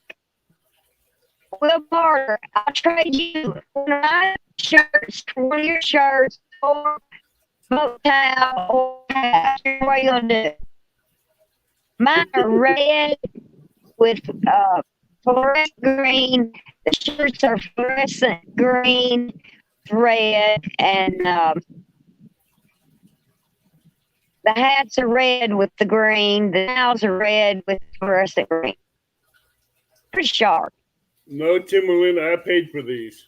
Will Barter, I'll trade you one of my shirts, one of your shirts, or boat towel, or hat. What are you gonna do? Mine are red with fluorescent green. The shirts are fluorescent green, red, and the hats are red with the green. The towels are red with fluorescent green. Pretty sharp. No, Timberland, I paid for these.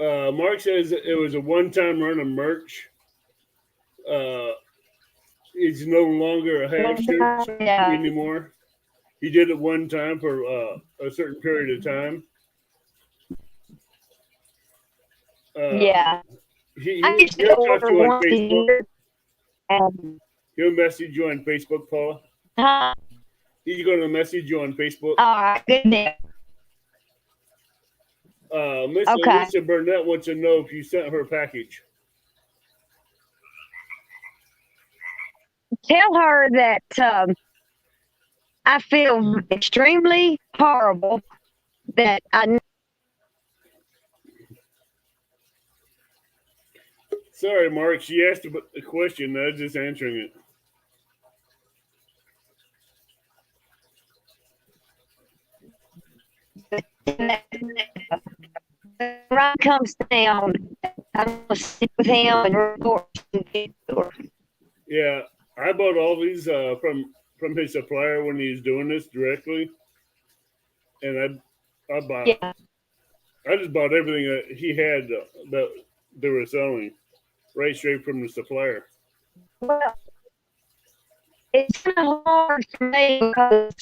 Mark says it was a one-time run of merch. It's no longer a half shirt anymore. He did it one time for a certain period of time. Yeah. I used to he'll talk order to you on once a Facebook. year. He'll message you on Facebook, Paula. Huh? He's going to message you on Facebook. All right, good deal. Miss Okay. Lisa Burnett wants to know if you sent her package. Tell her that I feel extremely horrible that I. Sorry, Mark. She asked about the question. I was just answering it. Ryan comes down, I'm gonna sit with him and report. Yeah, I bought all these from his supplier when he's doing this directly, and I bought. Yeah. I just bought everything that he had that they were selling, right straight from the supplier. Well, it's kind of hard for me because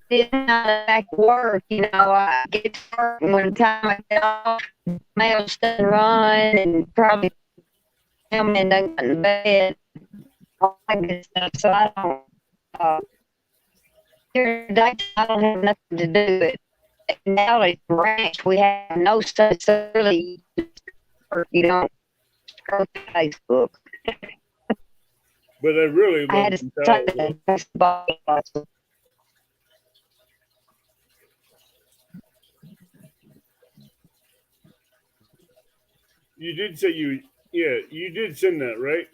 it's not back to work. I get to work and when the time I get off, mail stuff run and probably come in and go in bed, all that good stuff. So I don't. Here today, I don't have nothing to do. But now at the ranch, we have no stuff. So really, you don't go to Facebook. But I really I had love to some take towels. the Facebook. You did say you did send that, right?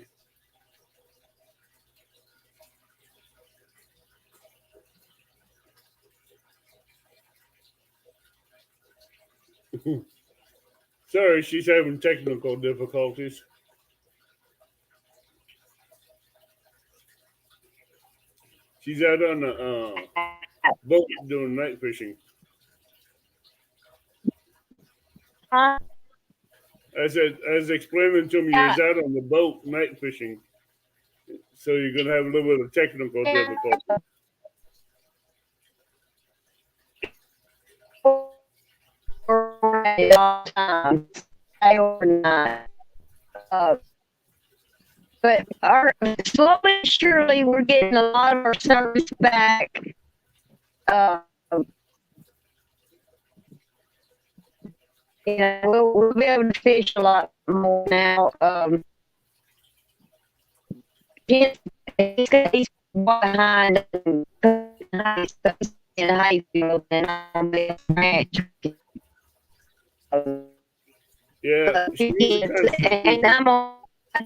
Sorry, she's having technical difficulties. She's out on the boat doing night fishing. Huh? I was explaining to him you was out on the boat night fishing, so you're gonna have a little bit of technical difficulty. But slowly and surely we're getting a lot of our service back. We'll be able to fish a lot more now. He's behind in Hayfield and on the ranch. Yeah, And I'm on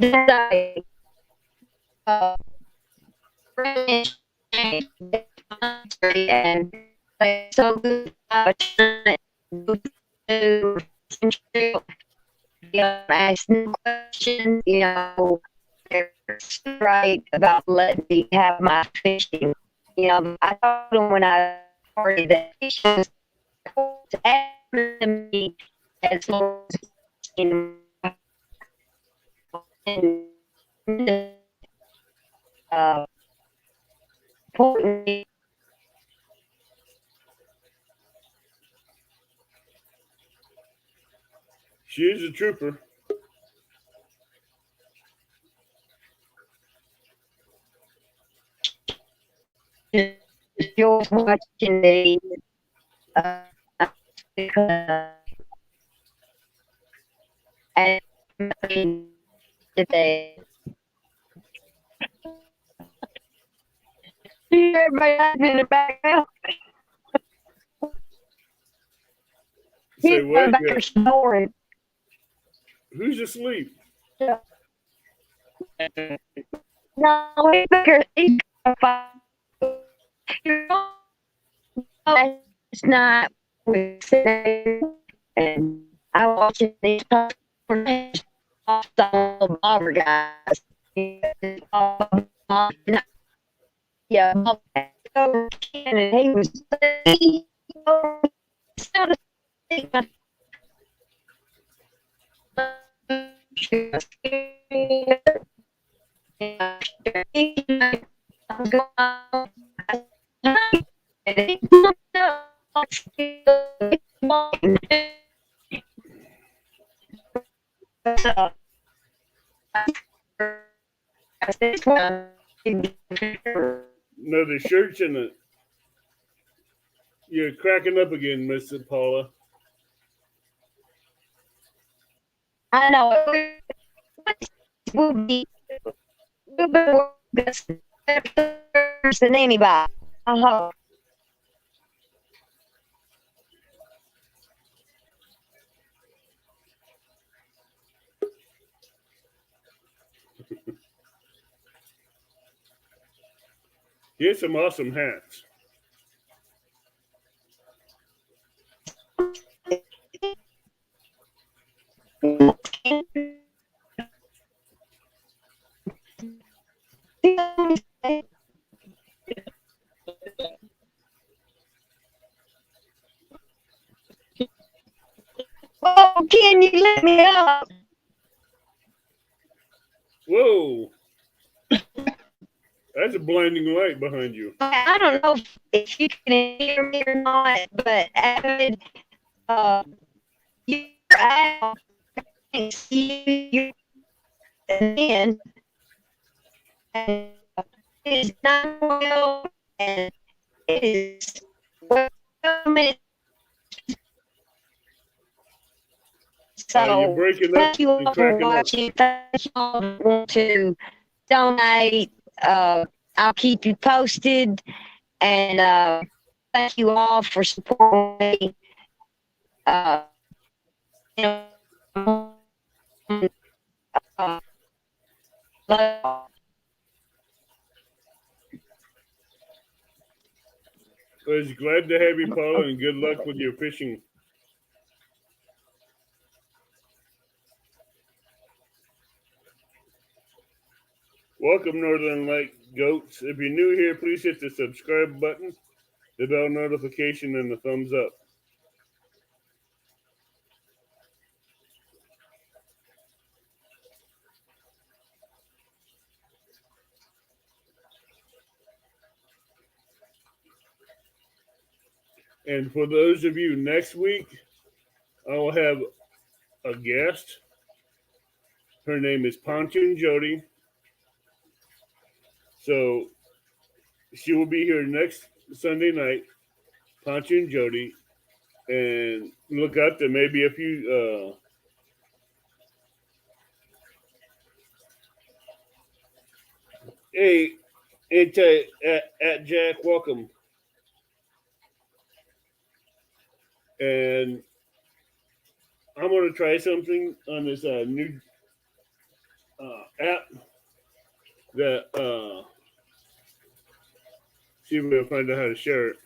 the and so good. Ask no question, they're right about letting me have my fishing. I told them when I started that fishing was to ask me as long as important. She is a trooper. Enjoys watching the uh, because and today. Everybody laughing in the background. Say He's what? back Yeah. there snoring. Who's asleep? No, he's back there. He's last night we sitting and I watching these off the bobber guys. Yeah, and he was No, the shirts and the. You're cracking up again, Miss Paula. I know we'll be worse than anybody. Uh-huh. He has some awesome hats. Oh, can you let me up? Whoa! That's a blinding light behind you. I don't know if you can hear me or not, but Avid, you're out. I see you again. And it is not well, and it is well minutes. You're So breaking up thank you and all for cracking up. watching. Thank you all who want to donate. I'll keep you posted. And thank you all for supporting me. You know, uh, love- I was glad to have you, Paula, and good luck with your fishing. Welcome, Northern Light Goats. If you're new here, please hit the subscribe button, the bell notification, and the thumbs up. And for those of you next week, I will have a guest. Her name is Pontoon Jody. So she will be here next Sunday night, Pontoon Jody. And look out, there may be a few. Hey, at Jack, welcome. And I'm going to try something on this new app that see if we can find out how to share it.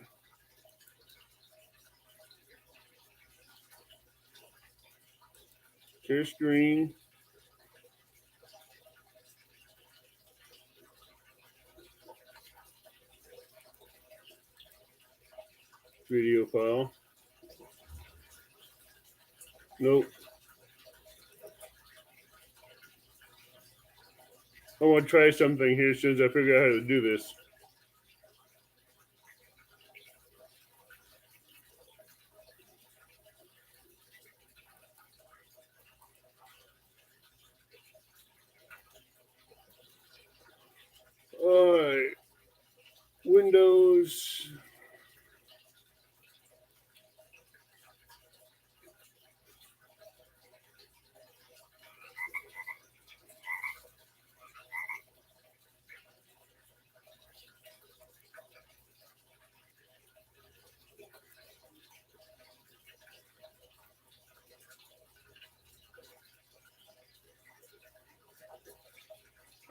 Share screen, video file. Nope. I want to try something here as soon as I figure out how to do this. All right. Windows.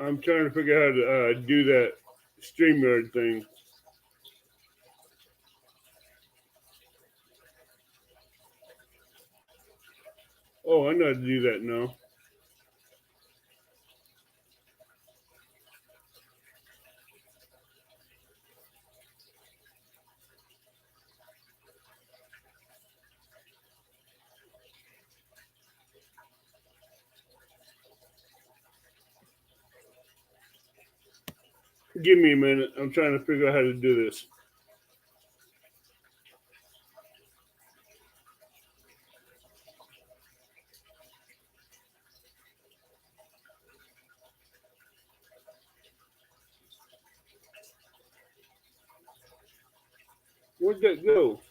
I'm trying to figure out how to do that StreamYard thing. Oh, I know how to do that now. Give me a minute. I'm trying to figure out how to do this. Where'd that go?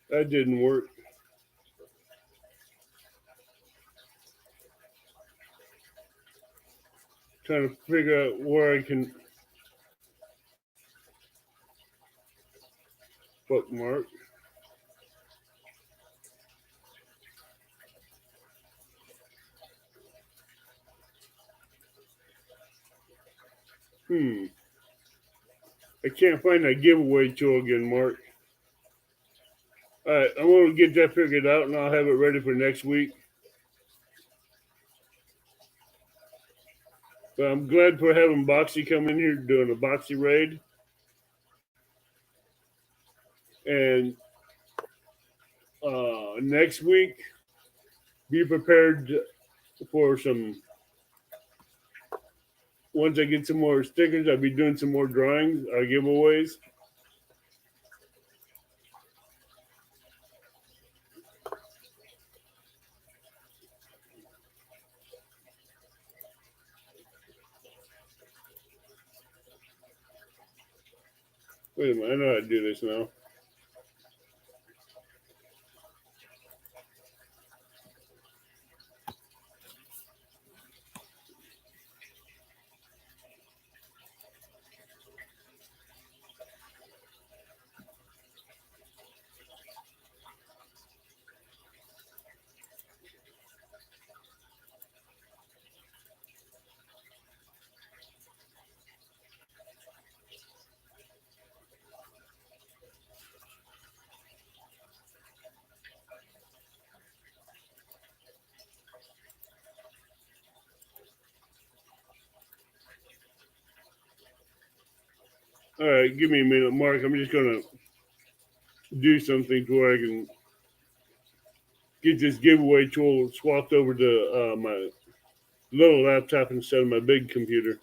That didn't work. Trying to figure out where I can bookmark. I can't find that giveaway tool again, Mark. All right, I'm going to get that figured out, and I'll have it ready for next week. But I'm glad for having Boxy come in here doing a Boxy raid. And next week, be prepared for some. Once I get some more stickers, I'll be doing some more drawings, giveaways. Wait a minute, I know how to do this now. All right, give me a minute, Mark. I'm just going to do something to where I can get this giveaway tool swapped over to my little laptop instead of my big computer.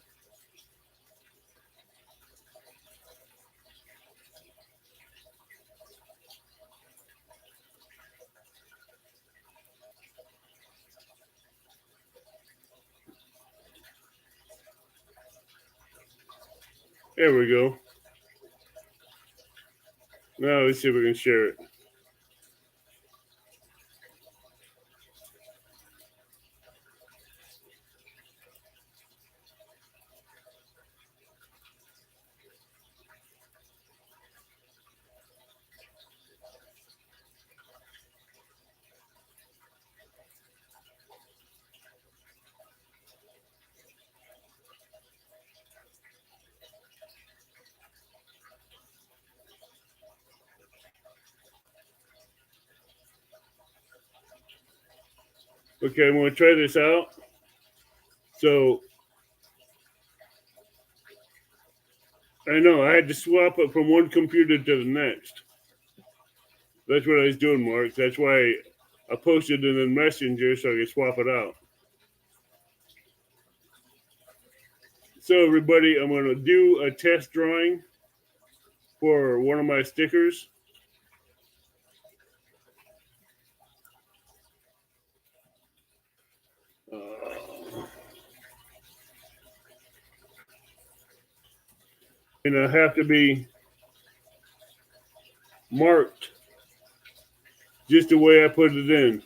There we go. Now let's see if we can share it. Okay, I'm going to try this out. So I know I had to swap it from one computer to the next. That's what I was doing, Mark. That's why I posted it in Messenger so I could swap it out. So everybody, I'm going to do a test drawing for one of my stickers. And I have to be marked just the way I put it in.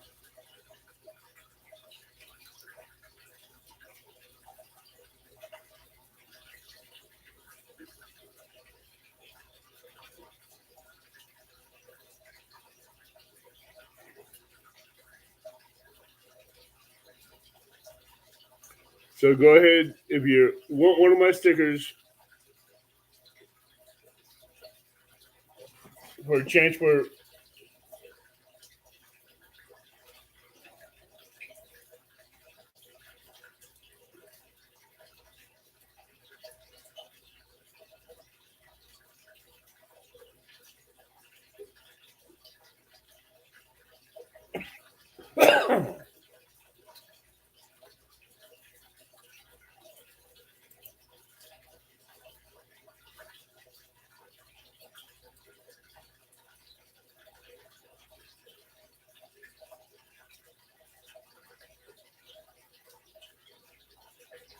So go ahead, if you want one of my stickers for a chance for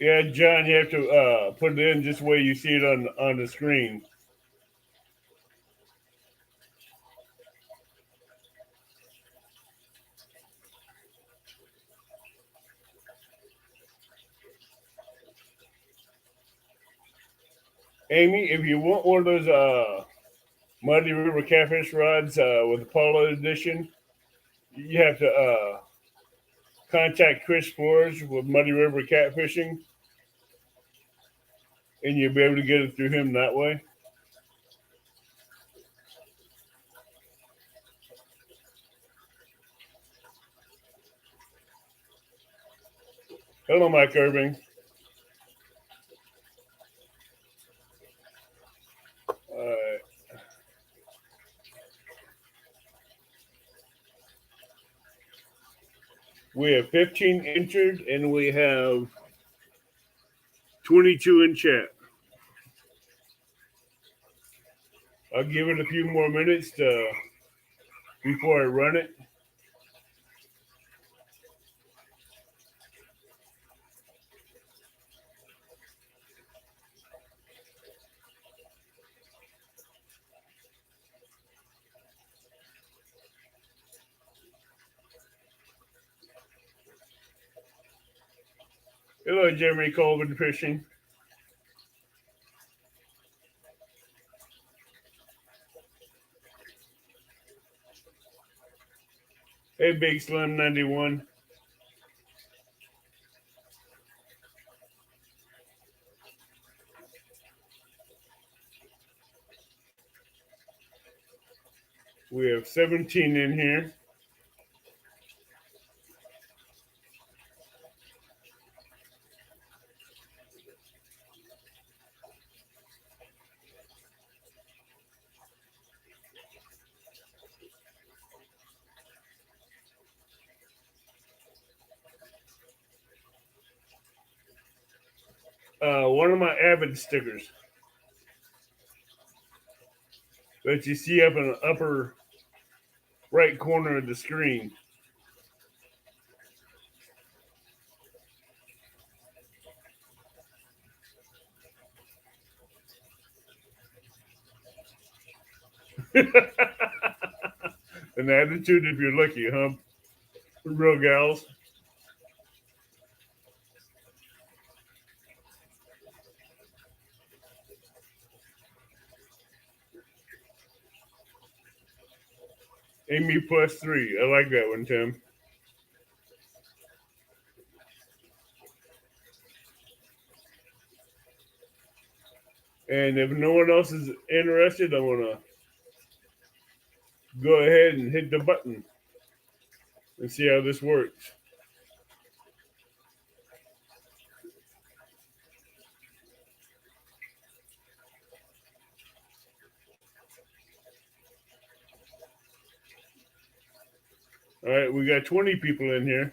yeah, John, you have to put it in just the way you see it on the screen. Amy, if you want one of those Muddy River catfish rods with the Paula edition, you have to contact Chris Flores with Muddy River Catfishing, and you'll be able to get it through him that way. Hello, Mike Irving. We have 15 entered, and we have 22 in chat. I'll give it a few more minutes before I run it. Hello, Jeremy Colvin Fishing. Hey, Big Slim 91. We have 17 in here. One of my Avid stickers that you see up in the upper right corner of the screen. An attitude if you're lucky, huh? Real gals. Amy +3. I like that one, Tim. And if no one else is interested, I'm going to go ahead and hit the button and see how this works. All right, we got 20 people in here.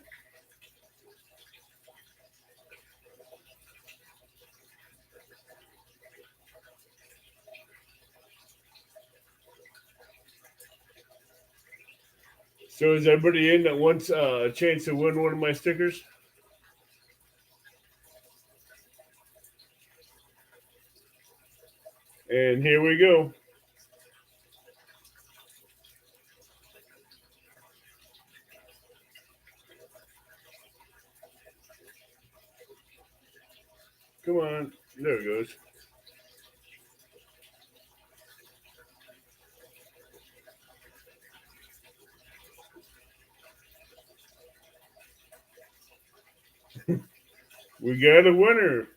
So is everybody in that wants a chance to win one of my stickers? And here we go. Come on. There it goes. We got a winner.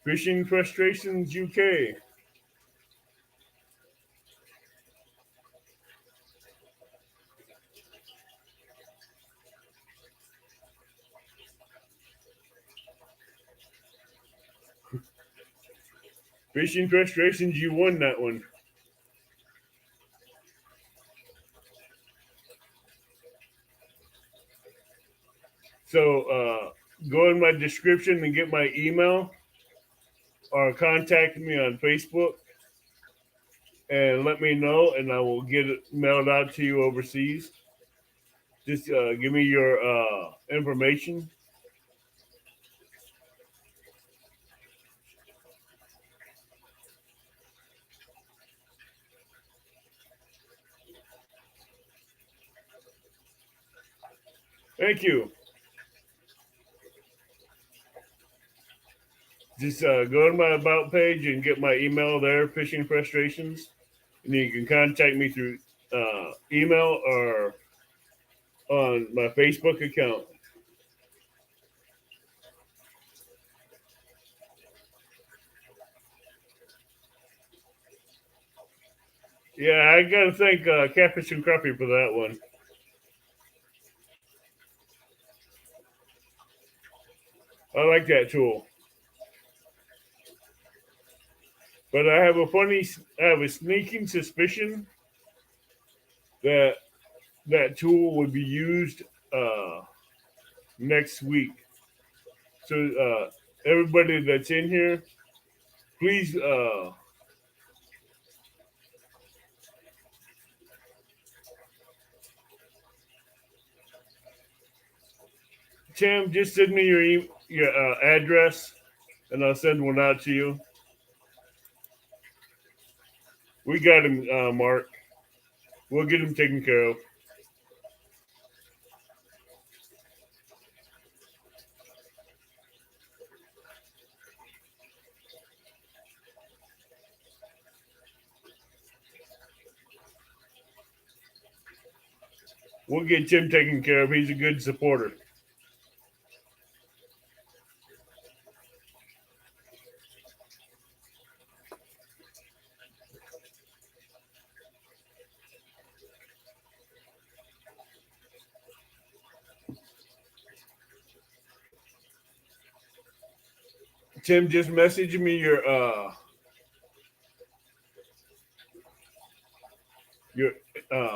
Fishing Frustrations UK. Fishing Frustrations, you won that one. So go in my description and get my email or contact me on Facebook and let me know, and I will get it mailed out to you overseas. Just give me your information. Thank you. Just go to my about page and get my email there, Fishing Frustrations, and you can contact me through email or on my Facebook account. Yeah, I gotta thank Catfish and Crappie for that one. I like that tool, but I have a sneaking suspicion that that tool would be used uh, next week. So everybody that's in here, please Tim, just send me your address, and I'll send one out to you. We got him, Mark. We'll get him taken care of. We'll get Tim taken care of. He's a good supporter. Tim, just message me your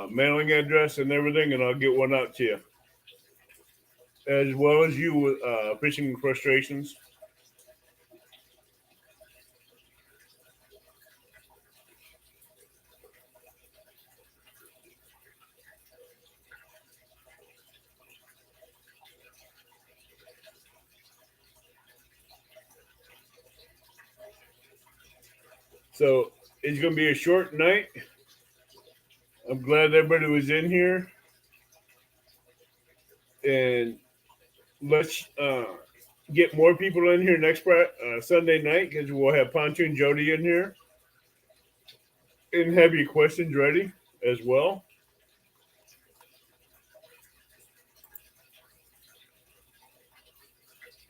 mailing address and everything, and I'll get one out to you, as well as you with Fishing Frustrations. So it's going to be a short night. I'm glad everybody was in here, and let's get more people in here next Sunday night, because we'll have Pontoon Jody in here and have your questions ready as well.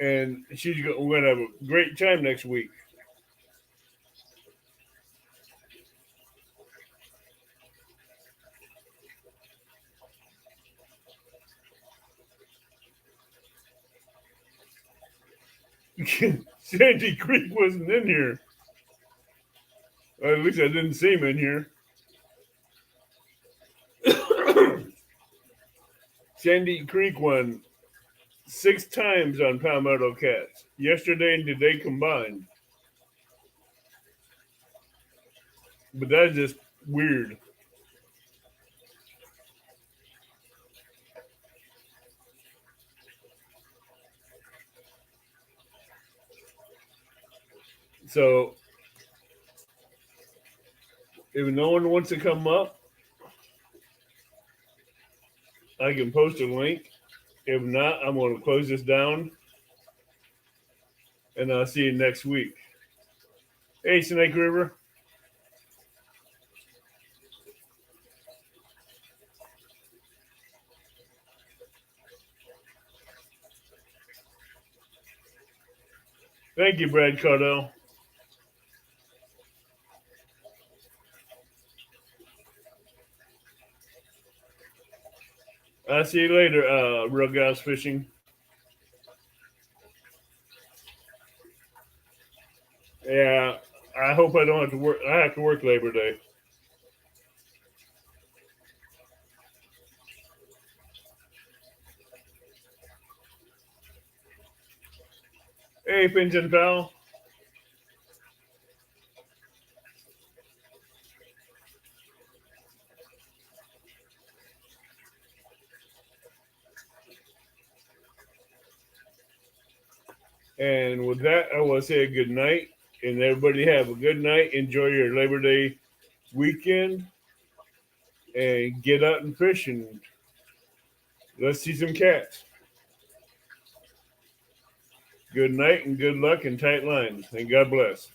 And we're going to have a great time next week. Sandy Creek wasn't in here. At least I didn't see him in here. Sandy Creek won 6 times on Palmetto Cats. Yesterday and today combined. But that's just weird. So if no one wants to come up, I can post a link. If not, I'm going to close this down. And I'll see you next week. Hey, Snake River. Thank you, Brad Cardell. I'll see you later, Real Guys Fishing. Yeah, I hope I don't have to work. I have to work Labor Day. Hey, Pigeon Pal. And with that, I will say a good night. And everybody have a good night. Enjoy your Labor Day weekend. And get out and fish. And let's see some cats. Good night and good luck and tight lines. And God bless.